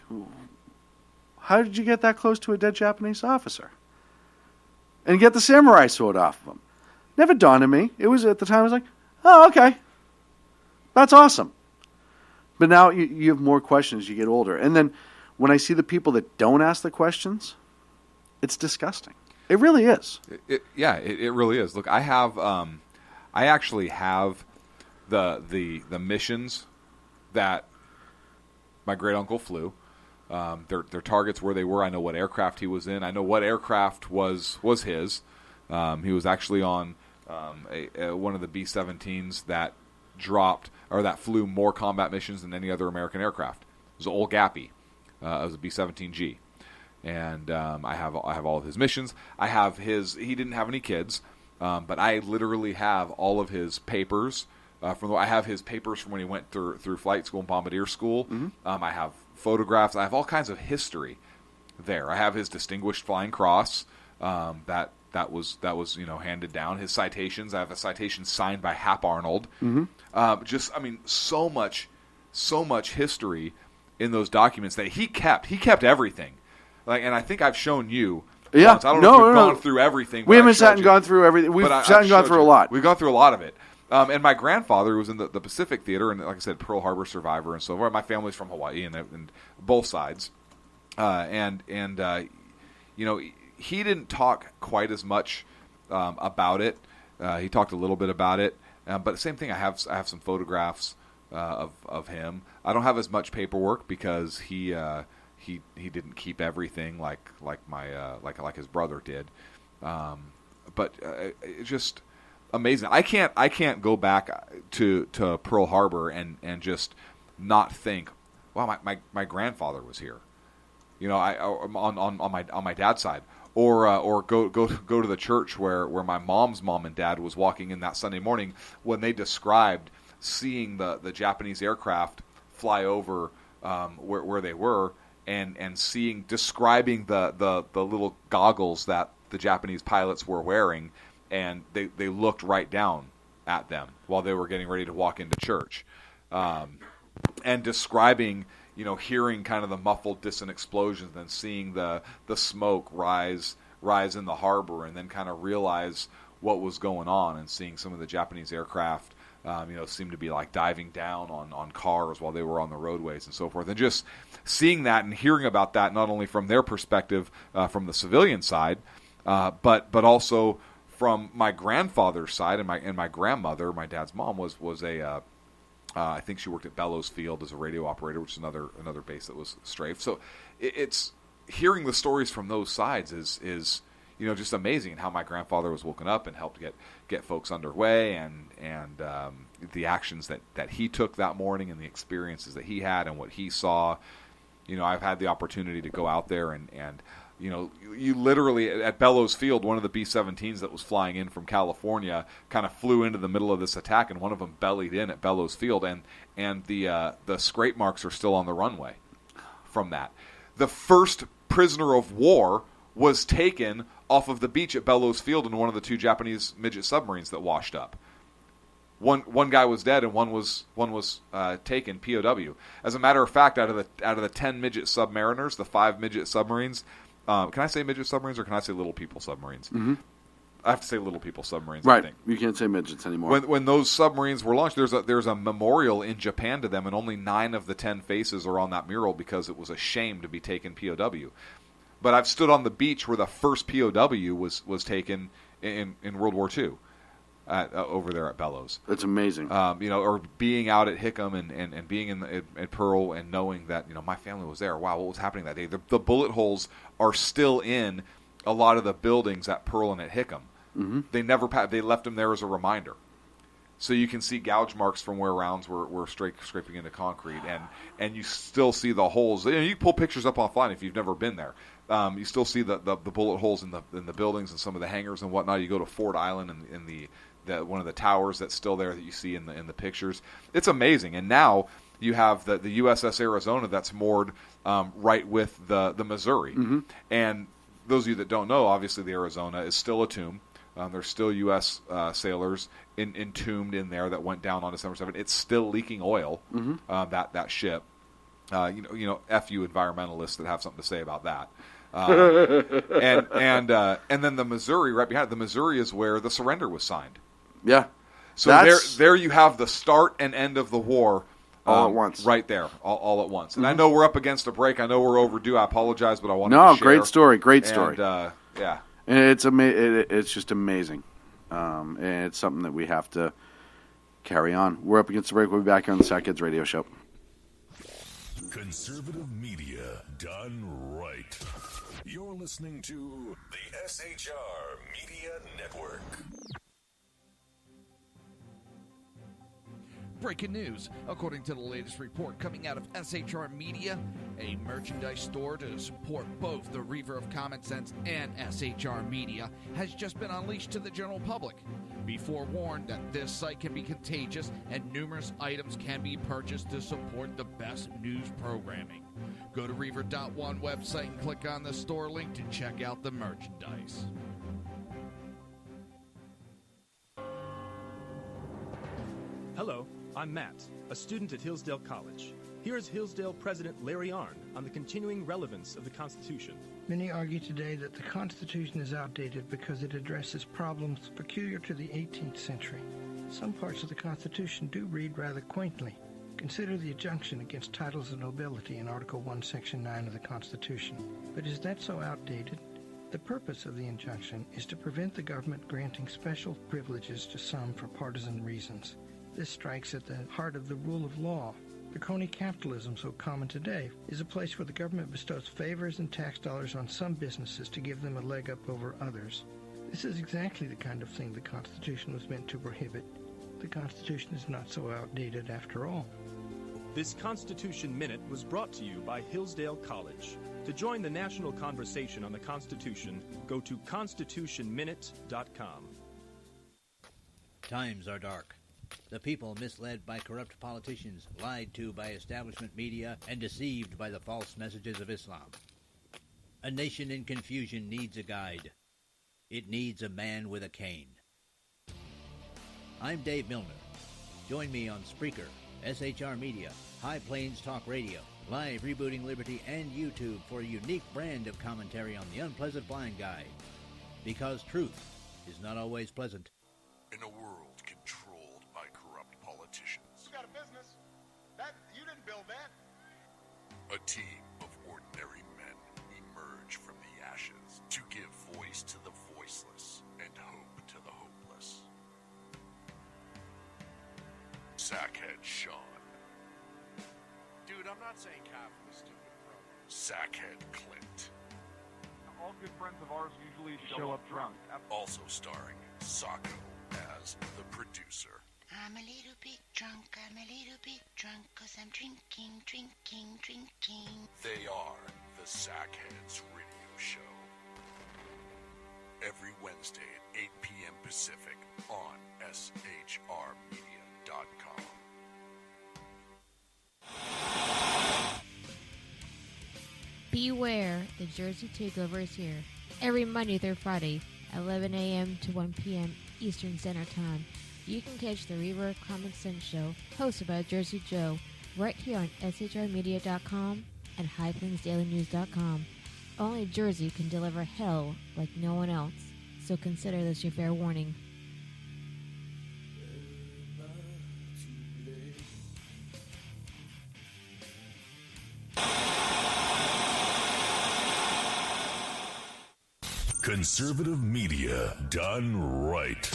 how did you get that close to a dead Japanese officer? And get the samurai sword off of him. Never dawned on me. It was at the time I was like, oh, okay. That's awesome. But now you have more questions as you get older. And then when I see the people that don't ask the questions, it's disgusting. It really is. It really is. Look, I actually have the missions that my great uncle flew. Their targets, where they were. I know what aircraft he was in. I know what aircraft was his. He was actually on one of the B-17s that dropped or that flew more combat missions than any other American aircraft. It was an old Gappy. It was a B-17G, and I have all of his missions. I have his. He didn't have any kids, but I literally have all of his papers. I have his papers from when he went through flight school and bombardier school. Mm-hmm. I have photographs. I have all kinds of history there. I have his Distinguished Flying Cross that was handed down. His citations. I have a citation signed by Hap Arnold. Mm-hmm. So much history in those documents that he kept. He kept everything. And I think I've shown you. Yeah, once. I don't know if we've gone through everything. We haven't sat and gone through everything. We've sat and gone through a lot. We've gone through a lot of it. And my grandfather was in the Pacific Theater, and like I said, Pearl Harbor survivor, and so forth. My family's from Hawaii, and both sides. He didn't talk quite as much about it. He talked a little bit about it, but the same thing. I have some photographs of him. I don't have as much paperwork because he didn't keep everything like his brother did. But it's just amazing. I can't go back to Pearl Harbor and just not think, wow, my grandfather was here. On my dad's side, or go to the church where my mom's mom and dad was walking in that Sunday morning when they described seeing the Japanese aircraft fly over where they were and describing the little goggles that the Japanese pilots were wearing. And they looked right down at them while they were getting ready to walk into church, and describing, hearing kind of the muffled, distant explosions, then seeing the smoke rise in the harbor, and then kind of realize what was going on and seeing some of the Japanese aircraft, seem to be like diving down on cars while they were on the roadways and so forth. And just seeing that and hearing about that, not only from their perspective, from the civilian side, but also from my grandfather's side and my grandmother, my dad's mom, was a I think she worked at Bellows Field as a radio operator, which is another base that was strafed. So it's hearing the stories from those sides is just amazing, how my grandfather was woken up and helped get folks underway, and the actions that he took that morning and the experiences that he had and what he saw. I've had the opportunity to go out there and you literally, at Bellows Field, one of the B-17s that was flying in from California kind of flew into the middle of this attack, and one of them bellied in at Bellows Field, and the scrape marks are still on the runway from that. The first prisoner of war was taken off of the beach at Bellows Field in one of the 2 Japanese midget submarines that washed up. One guy was dead and one was taken POW. As a matter of fact, out of the 10 midget submariners, the 5 midget submarines. Can I say midget submarines or can I say little people submarines? Mm-hmm. I have to say little people submarines. Right. I think. You can't say midgets anymore. When those submarines were launched, there's a memorial in Japan to them, and only 9 of the 10 faces are on that mural because it was a shame to be taken POW. But I've stood on the beach where the first POW was taken in World War II. Over there at Bellows. That's amazing. Or being out at Hickam and being at Pearl and knowing that, my family was there. Wow, what was happening that day? The bullet holes are still in a lot of the buildings at Pearl and at Hickam. Mm-hmm. They left them there as a reminder. So you can see gouge marks from where rounds were scraping into concrete, and you still see the holes. You pull pictures up offline if you've never been there. You still see the bullet holes in the buildings and some of the hangars and whatnot. You go to Ford Island in the one of the towers that's still there that you see in the pictures. It's amazing. And now you have the USS Arizona that's moored right with the Missouri. Mm-hmm. And those of you that don't know, obviously the Arizona is still a tomb. There's still U.S. Sailors entombed in there that went down on December 7th. It's still leaking oil, Mm-hmm. that ship. F you environmentalists that have something to say about that. And then the Missouri right behind it. The Missouri is where the surrender was signed. Yeah. So there you have the start and end of the war all at once. Right there, all at once. And Mm-hmm. I know we're up against a break. I know we're overdue. I apologize, but I wanted to share. Great story. Great story. And, yeah. And it's just amazing. And it's something that we have to carry on. We're up against the break. We'll be back here on the Sack Kids Radio Show. Conservative media done right. You're listening to the SHR Media Network. Breaking news. According to the latest report coming out of SHR Media, a merchandise store to support both the Reaver of Common Sense and SHR Media has just been unleashed to the general public. Be forewarned that this site can be contagious and numerous items can be purchased to support the best news programming. Go to Reaver.one website and click on the store link to check out the merchandise. Hello, I'm Matt, a student at Hillsdale College. Here is Hillsdale President Larry Arnn on the continuing relevance of the Constitution. Many argue today that the Constitution is outdated because it addresses problems peculiar to the 18th century. Some parts of the Constitution do read rather quaintly. Consider the injunction against titles of nobility in Article 1, Section 9 of the Constitution. But is that so outdated? The purpose of the injunction is to prevent the government granting special privileges to some for partisan reasons. This strikes at the heart of the rule of law. The crony capitalism so common today is a place where the government bestows favors and tax dollars on some businesses to give them a leg up over others. This is exactly the kind of thing the Constitution was meant to prohibit. The Constitution is not so outdated after all. This Constitution Minute was brought to you by Hillsdale College. To join the national conversation on the Constitution, go to constitutionminute.com. Times are dark. The people misled by corrupt politicians, lied to by establishment media, and deceived by the false messages of Islam. A nation in confusion needs a guide. It needs a man with a cane. I'm Dave Milner. Join me on Spreaker, SHR Media, High Plains Talk Radio, Live Rebooting Liberty, and YouTube for a unique brand of commentary on the unpleasant blind guide. Because truth is not always pleasant. In a world controlled by corrupt politicians, You got a business. That you didn't build that. a team of ordinary men emerge from the ashes to give voice to the voiceless and hope to the hopeless. Sackhead Sean, Dude, I'm not saying half of the stupid program. Sackhead Clint, All good friends of ours usually show up drunk. also starring Sacco as the producer. I'm a little bit drunk, I'm a little bit drunk, 'cause I'm drinking, drinking, drinking. They are the Sackheads Radio Show. Every Wednesday at 8 p.m. Pacific on SHRmedia.com. Beware, the Jersey Takeover is here. Every Monday through Friday, 11 a.m. to 1 p.m. Eastern Standard Time. You can catch the Reverb Common Sense Show, hosted by Jersey Joe, right here on SHRmedia.com and HighPlainsDailyNews.com. Only Jersey can deliver hell like no one else, so consider this your fair warning. Conservative media done right.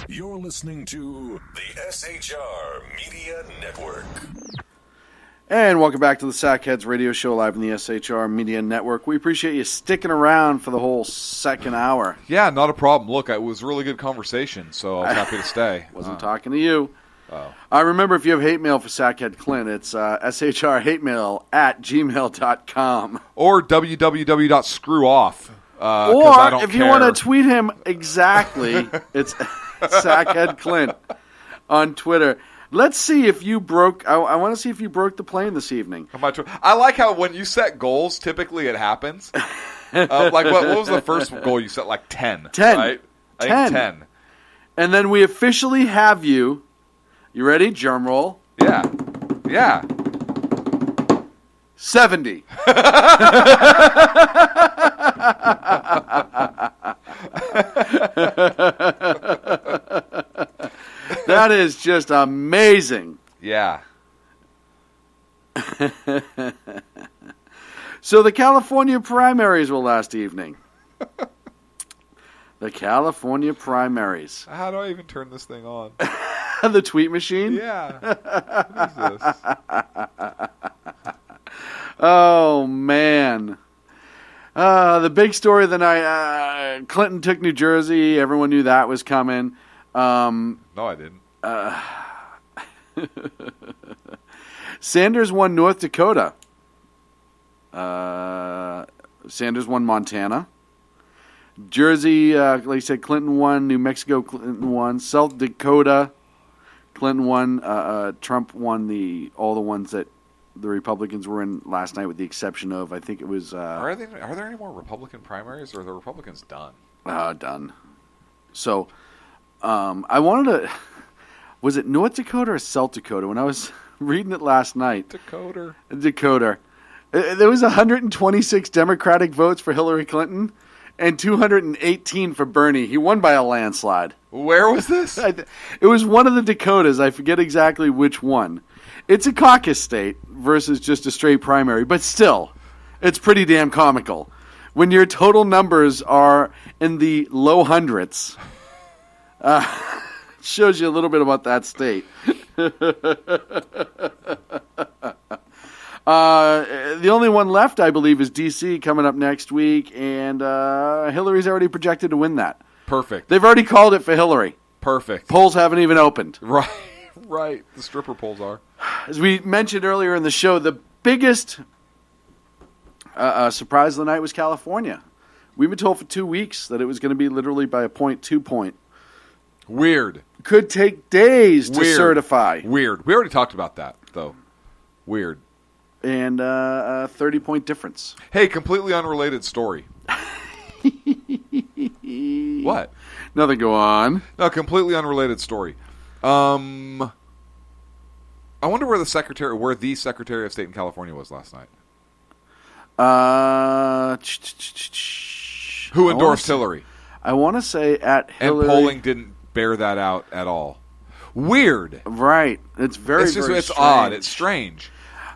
You're listening to the SHR Media Network. And welcome back to the Sackheads Radio Show live in the SHR Media Network. We appreciate you sticking around for the whole second hour. Yeah, not a problem. Look, it was a really good conversation, so I was happy to stay. Wasn't talking to you. Oh. Remember, if you have hate mail for Sackhead Clint, it's shrhatemail@gmail.com. Or www.screwoff. Or if you want to tweet him exactly, it's Sackhead Clint on Twitter. Let's see if you broke. I want to see if you broke the plane this evening. I like how when you set goals, typically it happens. Like what was the first goal you set? Like 10. 10. Right? I think 10. And then we officially have you. You ready? Drum roll. Yeah. Yeah. 70. That is just amazing. Yeah. So the California primaries were last evening. The California primaries. How do I even turn this thing on? The tweet machine? Yeah. What is this? Oh, man. The big story of the night, Clinton took New Jersey. Everyone knew that was coming. No, I didn't. Sanders won North Dakota. Sanders won Montana. Jersey, like I said, Clinton won. New Mexico, Clinton won. South Dakota, Clinton won. Trump won all the ones that the Republicans were in last night, with the exception of, I think it was... Are there any more Republican primaries, or are the Republicans done? Done. So, I wanted to... Was it North Dakota or South Dakota? When I was reading it last night. Dakota. There was 126 Democratic votes for Hillary Clinton and 218 for Bernie. He won by a landslide. Where was this? It was one of the Dakotas. I forget exactly which one. It's a caucus state versus just a straight primary, but still, it's pretty damn comical. When your total numbers are in the low hundreds, shows you a little bit about that state. The only one left, I believe, is D.C. coming up next week, and Hillary's already projected to win that. Perfect. They've already called it for Hillary. Perfect. Polls haven't even opened. Right. The stripper polls are. As we mentioned earlier in the show, the biggest surprise of the night was California. We've been told for 2 weeks that it was going to be literally by a point, 2 point. Weird. Could take days to certify. Weird. We already talked about that, though. Weird. And a 30-point difference. Hey, completely unrelated story. What? Nothing, go on. No, completely unrelated story. I wonder where the Secretary of State in California was last night. Who endorsed Hillary? I want to say at Hillary. And polling didn't bear that out at all. Weird. Right. It's very, it's just, very it's strange. odd. It's strange.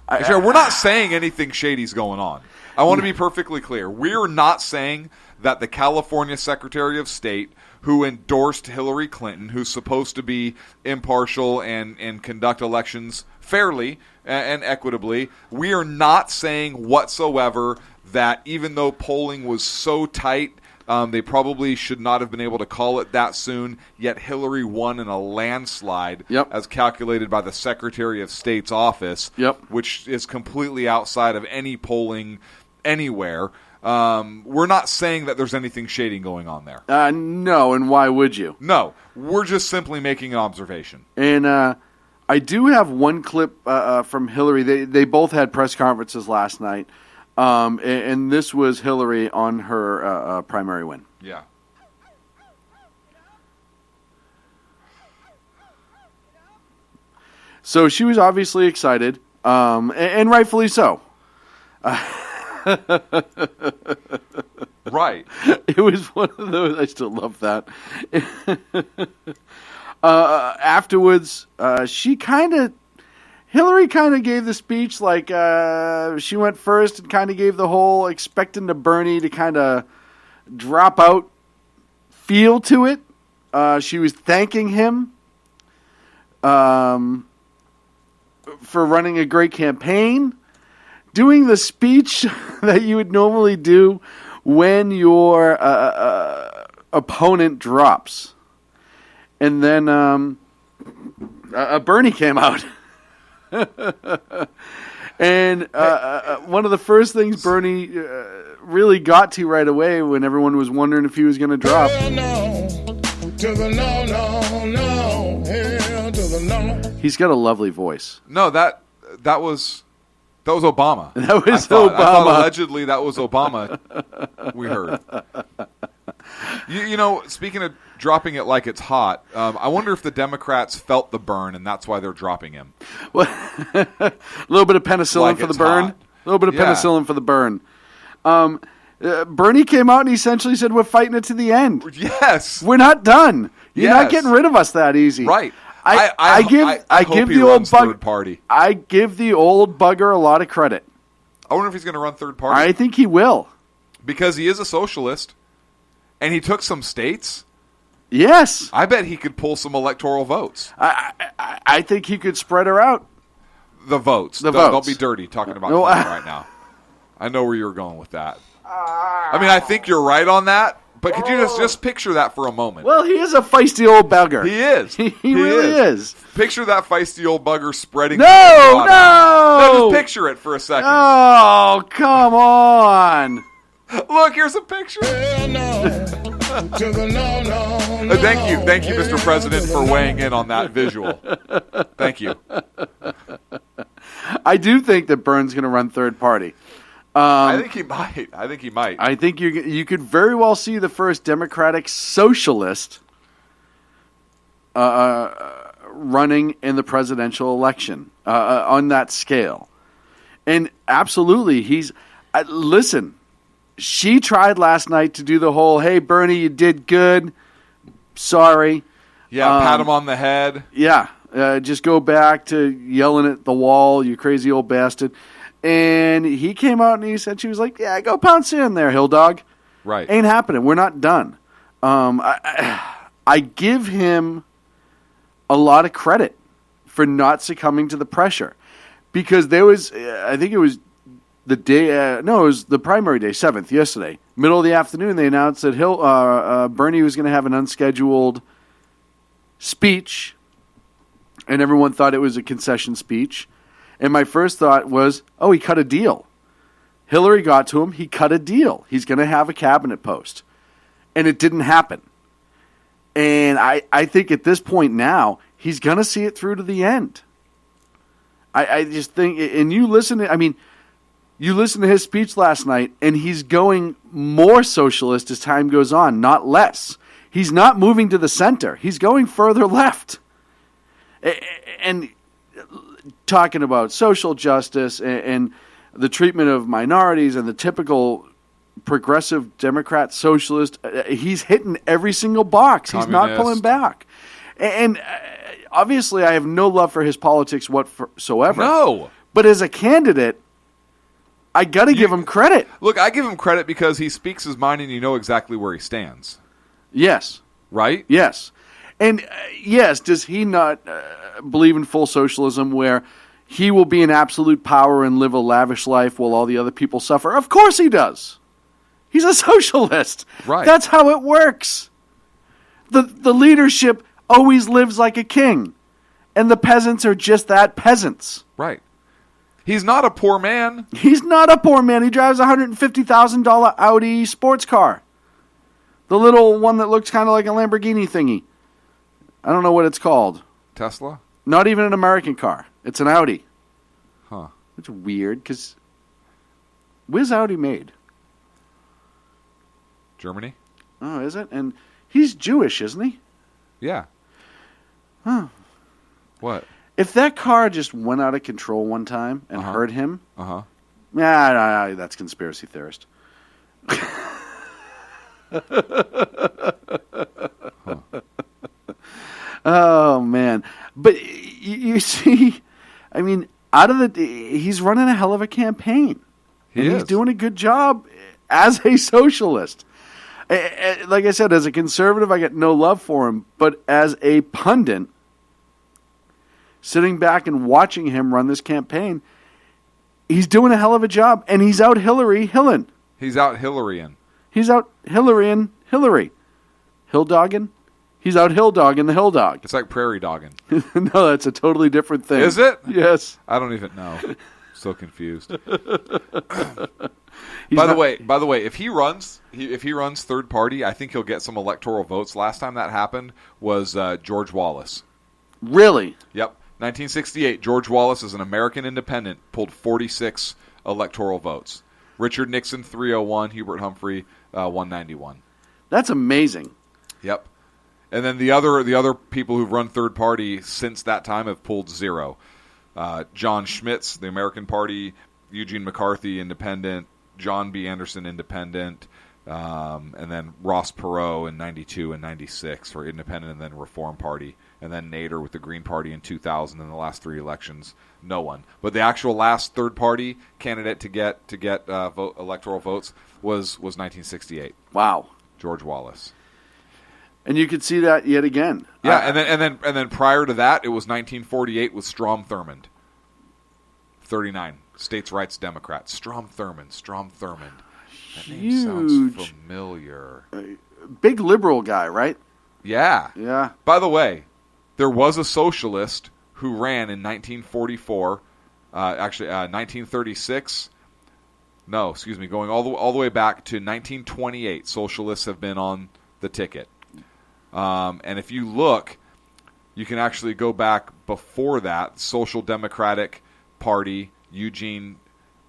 We're not saying anything shady's going on. I want to be perfectly clear. We're not saying that the California Secretary of State, who endorsed Hillary Clinton, who's supposed to be impartial and conduct elections fairly and equitably, we are not saying whatsoever that even though polling was so tight, they probably should not have been able to call it that soon, yet Hillary won in a landslide as calculated by the Secretary of State's office, which is completely outside of any polling anywhere. We're not saying that there's anything shady going on there. No, and why would you? No, we're just simply making an observation. And I do have one clip from Hillary. They both had press conferences last night. And this was Hillary on her primary win. Yeah. So she was obviously excited, and rightfully so. Right. It was one of those. I still love that. Afterwards, Hillary kind of gave the speech like she went first and kind of gave the whole expecting to Bernie to kind of drop out feel to it. She was thanking him for running a great campaign, doing the speech that you would normally do when your opponent drops. And then Bernie came out. And one of the first things Bernie really got to right away when everyone was wondering if he was going to drop. He's got a lovely voice. No, that was Obama. That was Obama. I thought Obama. that was Obama. We heard. You know, speaking of dropping it like it's hot, I wonder if the Democrats felt the burn and that's why they're dropping him. Well, a little bit of penicillin Like for the it's burn. hot. A little bit of penicillin for the burn. Bernie came out and essentially said, "We're fighting it to the end. Yes, we're not done. You're not Yes. getting rid of us that easy." Right. I hope give he the old runs third bugger. party. I give the old bugger a lot of credit. I wonder if he's going to run third party. I think he will, because he is a socialist, and he took some states. Yes, I bet he could pull some electoral votes. I think he could spread her out. The votes. The Don't votes. be dirty talking about No, Clinton right now. I know where you were going with that. I mean, I think you're right on that, but could you just picture that for a moment? Well, he is a feisty old bugger. He is. He really is. Picture that feisty old bugger spreading. No. Just picture it for a second. Oh, come on. Look, here's a picture. Thank you, Mr. President, for weighing in on that visual. Thank you. I do think that Byrne's going to run third party. I think he might. I think you could very well see the first Democratic socialist running in the presidential election on that scale. And absolutely, listen, she tried last night to do the whole, "Hey, Bernie, you did good. Sorry." Yeah, pat him on the head. Yeah, just go back to yelling at the wall, "You crazy old bastard." And he came out and he said, she was like, "Yeah, go pound sand there, hill dog." Right. Ain't happening. We're not done. I give him a lot of credit for not succumbing to the pressure. Because there was, I think it was the day, it was the primary day, 7th, yesterday. Middle of the afternoon, they announced that Bernie was going to have an unscheduled speech. And everyone thought it was a concession speech. And my first thought was, oh, he cut a deal. Hillary got to him. He cut a deal. He's going to have a cabinet post. And it didn't happen. And I think at this point now, he's going to see it through to the end. I just think, and you listen to his speech last night, and he's going more socialist as time goes on, not less. He's not moving to the center. He's going further left. And talking about social justice and the treatment of minorities and the typical progressive Democrat, socialist. He's hitting every single box. He's not Communist. pulling back. And obviously, I have no love for his politics whatsoever. No. But as a candidate, I got to give him credit. Look, I give him credit because he speaks his mind and you know exactly where he stands. Yes. Right? Yes. And yes, does he not believe in full socialism where he will be in absolute power and live a lavish life while all the other people suffer? Of course he does. He's a socialist. Right. That's how it works. The leadership always lives like a king, and the peasants are just that, peasants. Right. He's not a poor man. He's not a poor man. He drives a $150,000 Audi sports car. The little one that looks kind of like a Lamborghini thingy. I don't know what it's called. Tesla? Not even an American car. It's an Audi. Huh. It's weird, because where's Audi made? Germany? Oh, is it? And he's Jewish, isn't he? Yeah. Huh. What? If that car just went out of control one time and hurt him, Uh-huh. nah, that's conspiracy theorist. Oh, man. But you see, I mean, he's running a hell of a campaign. He's doing a good job as a socialist. Like I said, as a conservative, I got no love for him. But as a pundit, sitting back and watching him run this campaign, he's doing a hell of a job. And he's out Hillary-hilling. He's out Hillary-ing. He's out Hillary-ing Hillary. Hill-dogging? He's out hill-dogging the hill-dog. It's like prairie dogging. No, that's a totally different thing. Is it? Yes. I don't even know. So confused. By the way, if he runs third party, I think he'll get some electoral votes. Last time that happened was George Wallace. Really? Yep. 1968, George Wallace, as an American independent, pulled 46 electoral votes. Richard Nixon, 301. Hubert Humphrey, 191. That's amazing. Yep. And then the other people who've run third party since that time have pulled 0. John Schmitz, the American Party, Eugene McCarthy, Independent, John B. Anderson, Independent, and then Ross Perot in 92 and 96 for Independent, and then Reform Party, and then Nader with the Green Party in 2000. In the last 3 elections, no one. But the actual last third party candidate to get electoral votes was 1968. Wow. George Wallace. And you could see that yet again. Yeah, and then prior to that, it was 1948 with Strom Thurmond. 39, States' Rights Democrat. Strom Thurmond. That name sounds familiar. Big liberal guy, right? Yeah. Yeah. By the way, there was a socialist who ran in 1944, 1936. No, excuse me, going all the way back to 1928. Socialists have been on the ticket. And if you look, you can actually go back before that. Social Democratic Party, Eugene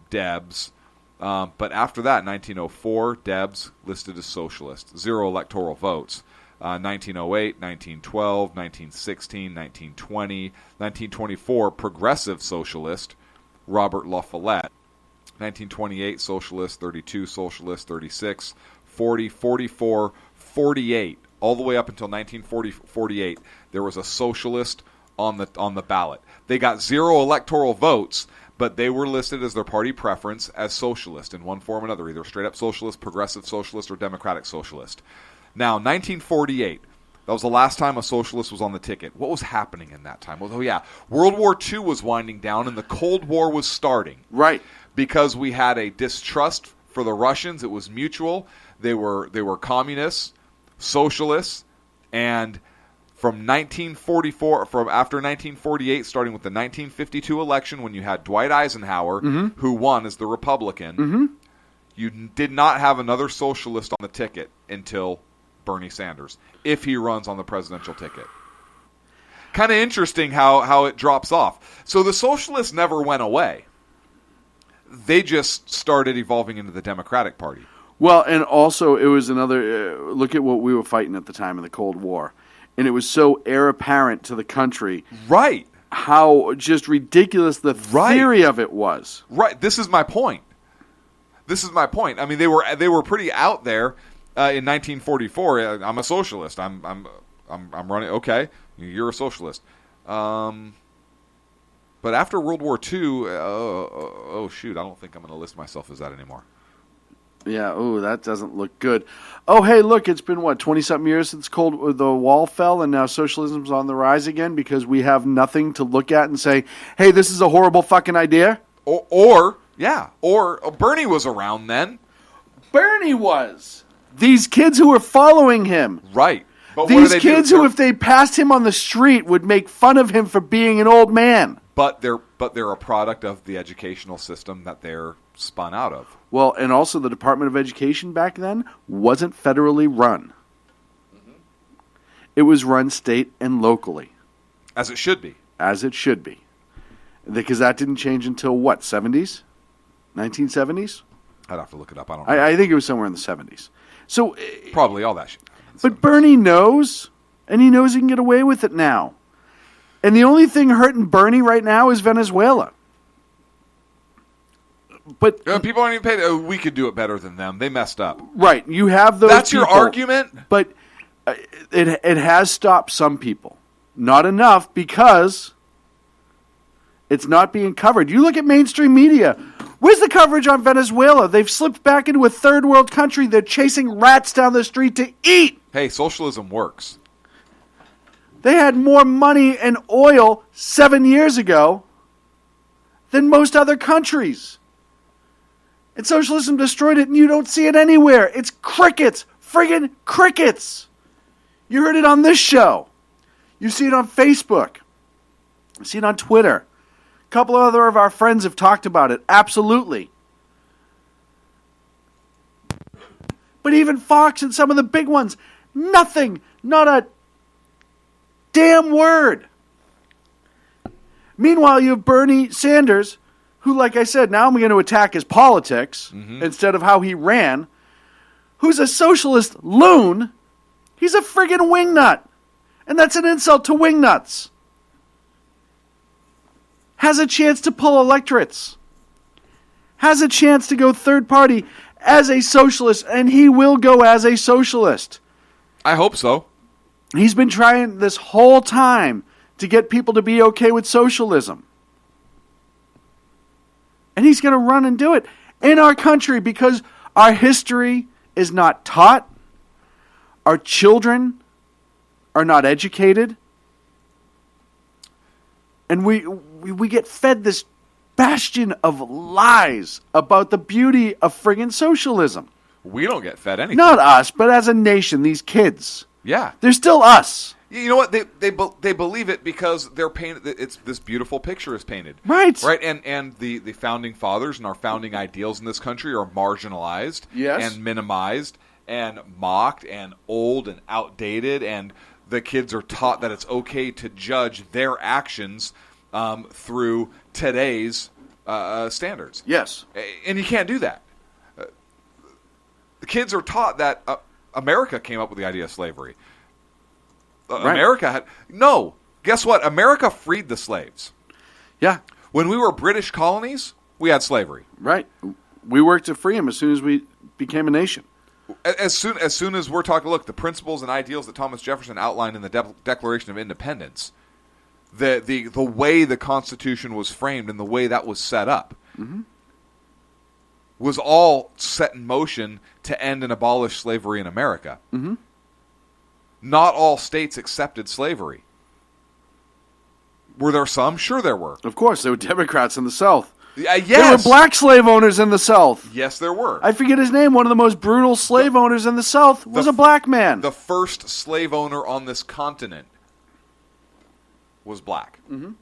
Debs. But after that, 1904, Debs listed as socialist. 0 electoral votes. 1908, 1912, 1916, 1920, 1924, progressive socialist, Robert La Follette. 1928, socialist, 32, socialist, 36, 40, 44, 48. All the way up until 1948, there was a socialist on the ballot. They got 0 electoral votes, but they were listed as their party preference as socialist in one form or another, either straight up socialist, progressive socialist, or democratic socialist. Now, 1948, that was the last time a socialist was on the ticket. What was happening in that time? Well, World War II was winding down and the Cold War was starting. Right. Because we had a distrust for the Russians. It was mutual. They were communists, socialists, and from 1944, after 1948, starting with the 1952 election when you had Dwight Eisenhower, who won as the Republican, you did not have another socialist on the ticket until Bernie Sanders, if he runs on the presidential ticket. Kind of interesting how it drops off. So the socialists never went away. They just started evolving into the Democratic Party. Well, and also it was another look at what we were fighting at the time of the Cold War. And it was so heir apparent to the country. Right. How just ridiculous the theory of it was. Right. This is my point. This is my point. I mean, they were pretty out there in 1944. I'm a socialist. I'm running. Okay, you're a socialist. But after World War II, oh shoot, I don't think I'm going to list myself as that anymore. Yeah, that doesn't look good. Oh, hey, look, it's been, 20-something years since the wall fell, and now socialism's on the rise again because we have nothing to look at and say, hey, this is a horrible fucking idea? Or Bernie was around then. Bernie was. These kids who were following him. Right. But these kids who, if they passed him on the street, would make fun of him for being an old man. But they're a product of the educational system that they're spun out of. Well, and also the Department of Education back then wasn't federally run. Mm-hmm. It was run state and locally. As it should be. As it should be. Because that didn't change until what, 70s? 1970s? I'd have to look it up. I don't know. I think it was somewhere in the 70s. So probably all that shit. But Bernie knows, and he knows he can get away with it now. And the only thing hurting Bernie right now is Venezuela. But people aren't even paid. We could do it better than them. They messed up. Right. You have those That's people, your argument? But it has stopped some people. Not enough because it's not being covered. You look at mainstream media. Where's the coverage on Venezuela? They've slipped back into a third world country. They're chasing rats down the street to eat. Hey, socialism works. They had more money and oil 7 years ago than most other countries. And socialism destroyed it, and you don't see it anywhere. It's crickets. Friggin' crickets. You heard it on this show. You see it on Facebook. You see it on Twitter. A couple other of our friends have talked about it. Absolutely. But even Fox and some of the big ones, nothing. Not a damn word. Meanwhile, you have Bernie Sanders, who, like I said, now I'm going to attack his politics instead of how he ran, who's a socialist loon. He's a friggin' wingnut. And that's an insult to wingnuts. Has a chance to pull electorates. Has a chance to go third party as a socialist, and he will go as a socialist. I hope so. He's been trying this whole time to get people to be okay with socialism. And he's going to run and do it in our country because our history is not taught. Our children are not educated. And we get fed this bastion of lies about the beauty of friggin' socialism. We don't get fed anything. Not us, but as a nation, these kids. Yeah. They're still us. You know what? They believe it because they're painted. It's this beautiful picture is painted. Right. Right. And the founding fathers and our founding ideals in this country are marginalized. Yes. And minimized and mocked and old and outdated. And the kids are taught that it's okay to judge their actions through today's standards. Yes. And you can't do that. The kids are taught that America came up with the idea of slavery. Right. America had... No. Guess what? America freed the slaves. Yeah. When we were British colonies, we had slavery. Right. We worked to free them as soon as we became a nation. As soon as we're talking, look, the principles and ideals that Thomas Jefferson outlined in the Declaration of Independence, the way the Constitution was framed and the way that was set up, was all set in motion to end and abolish slavery in America. Mm-hmm. Not all states accepted slavery. Were there some? Sure there were. Of course, there were Democrats in the South. Yes. There were black slave owners in the South. Yes, there were. I forget his name. One of the most brutal slave owners in the South was a black man. The first slave owner on this continent was black. Mm-hmm.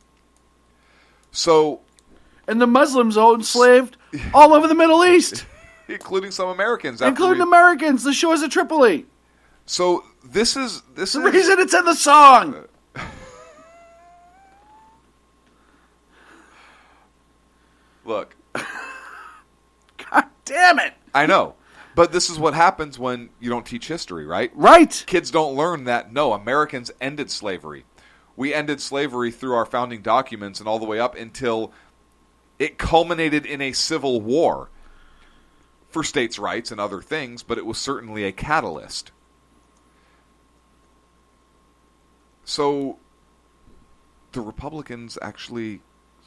So... And the Muslims enslaved all over the Middle East. Including some Americans. Including Americans, the shores of Tripoli. So this is the reason it's in the song. Look. God damn it. I know. But this is what happens when you don't teach history, right? Right. Kids don't learn that, no, Americans ended slavery. We ended slavery through our founding documents and all the way up until it culminated in a civil war. for states' rights and other things, but it was certainly a catalyst. So the Republicans actually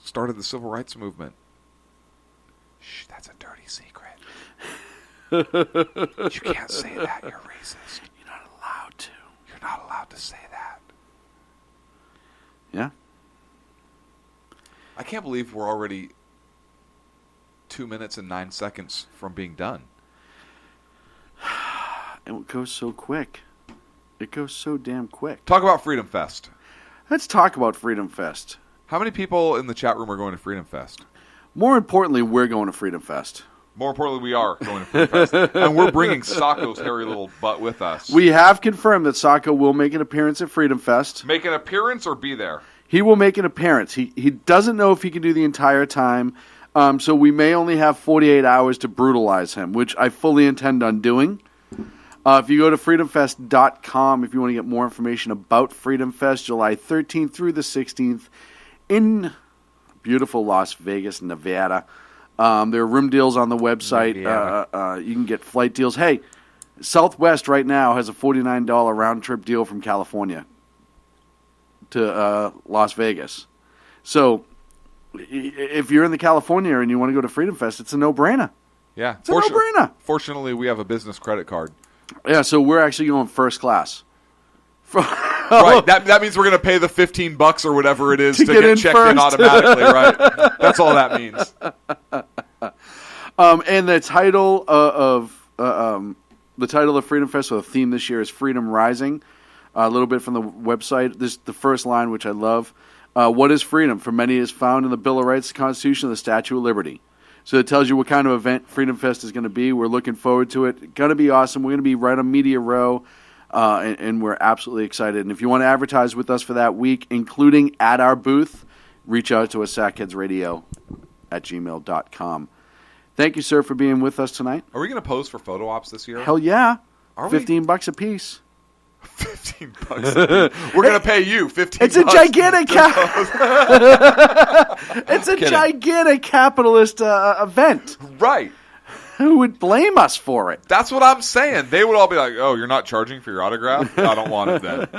started the civil rights movement. Shh, that's a dirty secret. You can't say that. You're racist. You're not allowed to. You're not allowed to say that. Yeah. I can't believe we're already 2 minutes and 9 seconds from being done. And it goes so quick. It goes so damn quick. Talk about Freedom Fest. Let's talk about Freedom Fest. How many people in the chat room are going to Freedom Fest? More importantly, we're going to Freedom Fest. More importantly, we are going to Freedom Fest. And we're bringing Sacco's hairy little butt with us. We have confirmed that Sacco will make an appearance at Freedom Fest. Make an appearance or be there? He will make an appearance. He doesn't know if he can do the entire time, so we may only have 48 hours to brutalize him, which I fully intend on doing. If you go to freedomfest.com, if you want to get more information about Freedom Fest, July 13th through the 16th in beautiful Las Vegas, Nevada. There are room deals on the website. You can get flight deals. Hey, Southwest right now has a $49 round-trip deal from California to Las Vegas. So if you're in the California area and you want to go to Freedom Fest, it's a no-brainer. Yeah. It's a no-brainer. Fortunately, we have a business credit card. Yeah, so we're actually going first class. Right. That means we're going to pay the $15 or whatever it is to get checked first. in automatically, right? That's all that means. And the title of Freedom Fest, so the theme this year is Freedom Rising. A little bit from the website. This is the first line, which I love. What is freedom? For many, it is found in the Bill of Rights, the Constitution, and the Statue of Liberty. So it tells you what kind of event Freedom Fest is going to be. We're looking forward to it. It's going to be awesome. We're going to be right on Media Row, and we're absolutely excited. And if you want to advertise with us for that week, including at our booth, reach out to us, sackheadsradio@gmail.com. Thank you, sir, for being with us tonight. Are we going to pose for photo ops this year? Hell yeah. Are we? $15 a piece. $15. We're going to pay you $15. It's a gigantic It's a gigantic capitalist event. Right. Who would blame us for it? That's what I'm saying. They would all be like, "Oh, you're not charging for your autograph? I don't want it then."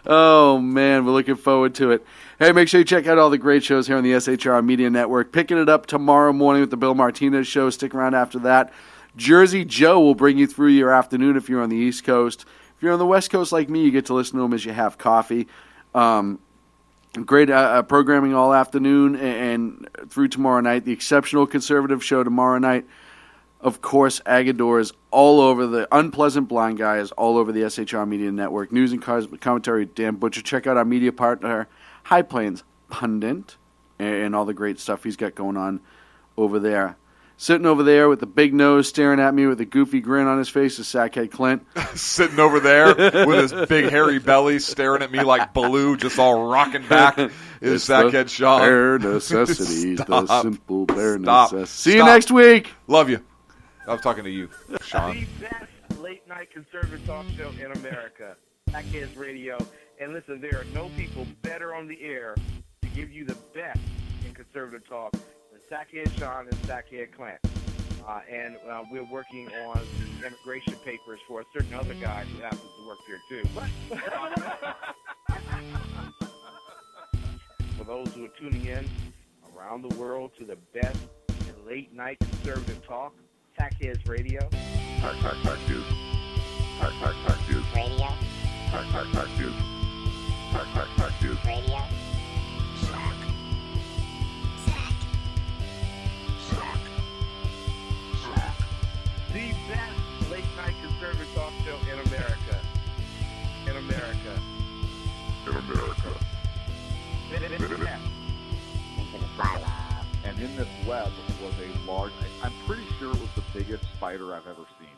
Oh, man, we're looking forward to it. Hey, make sure you check out all the great shows here on the SHR Media Network. Picking it up tomorrow morning with the Bill Martinez Show. Stick around after that. Jersey Joe will bring you through your afternoon if you're on the East Coast. If you're on the West Coast like me, you get to listen to him as you have coffee. Great programming all afternoon and through tomorrow night. The Exceptional Conservative Show tomorrow night. Of course, Agadors all over. The Unpleasant Blind Guy is all over the SHR Media Network. News and commentary, Dan Butcher. Check out our media partner, High Plains Pundit, and all the great stuff he's got going on over there. Sitting over there with the big nose staring at me with a goofy grin on his face is Sackhead Clint. Sitting over there with his big hairy belly staring at me like Baloo, just all rocking back, is Sackhead Sean. Bare necessities, the simple bare Stop. necessities. See you next week. Love you. I was talking to you, Sean. The best late-night conservative talk show in America, Sackheads Radio. And listen, there are no people better on the air to give you the best in conservative talk than Sackhead Sean and Sackhead Clint. And we're working on the immigration papers for a certain other guy who happens to work here, too. For those who are tuning in around the world to the best in late-night conservative talk, Sackheads Radio. Sackheads. Sackheads. Radio. Sackheads. Sackheads. Radio. The best late-night conservative talk show in America. In America. In America. And in this web was a large, I'm pretty sure it was the biggest spider I've ever seen.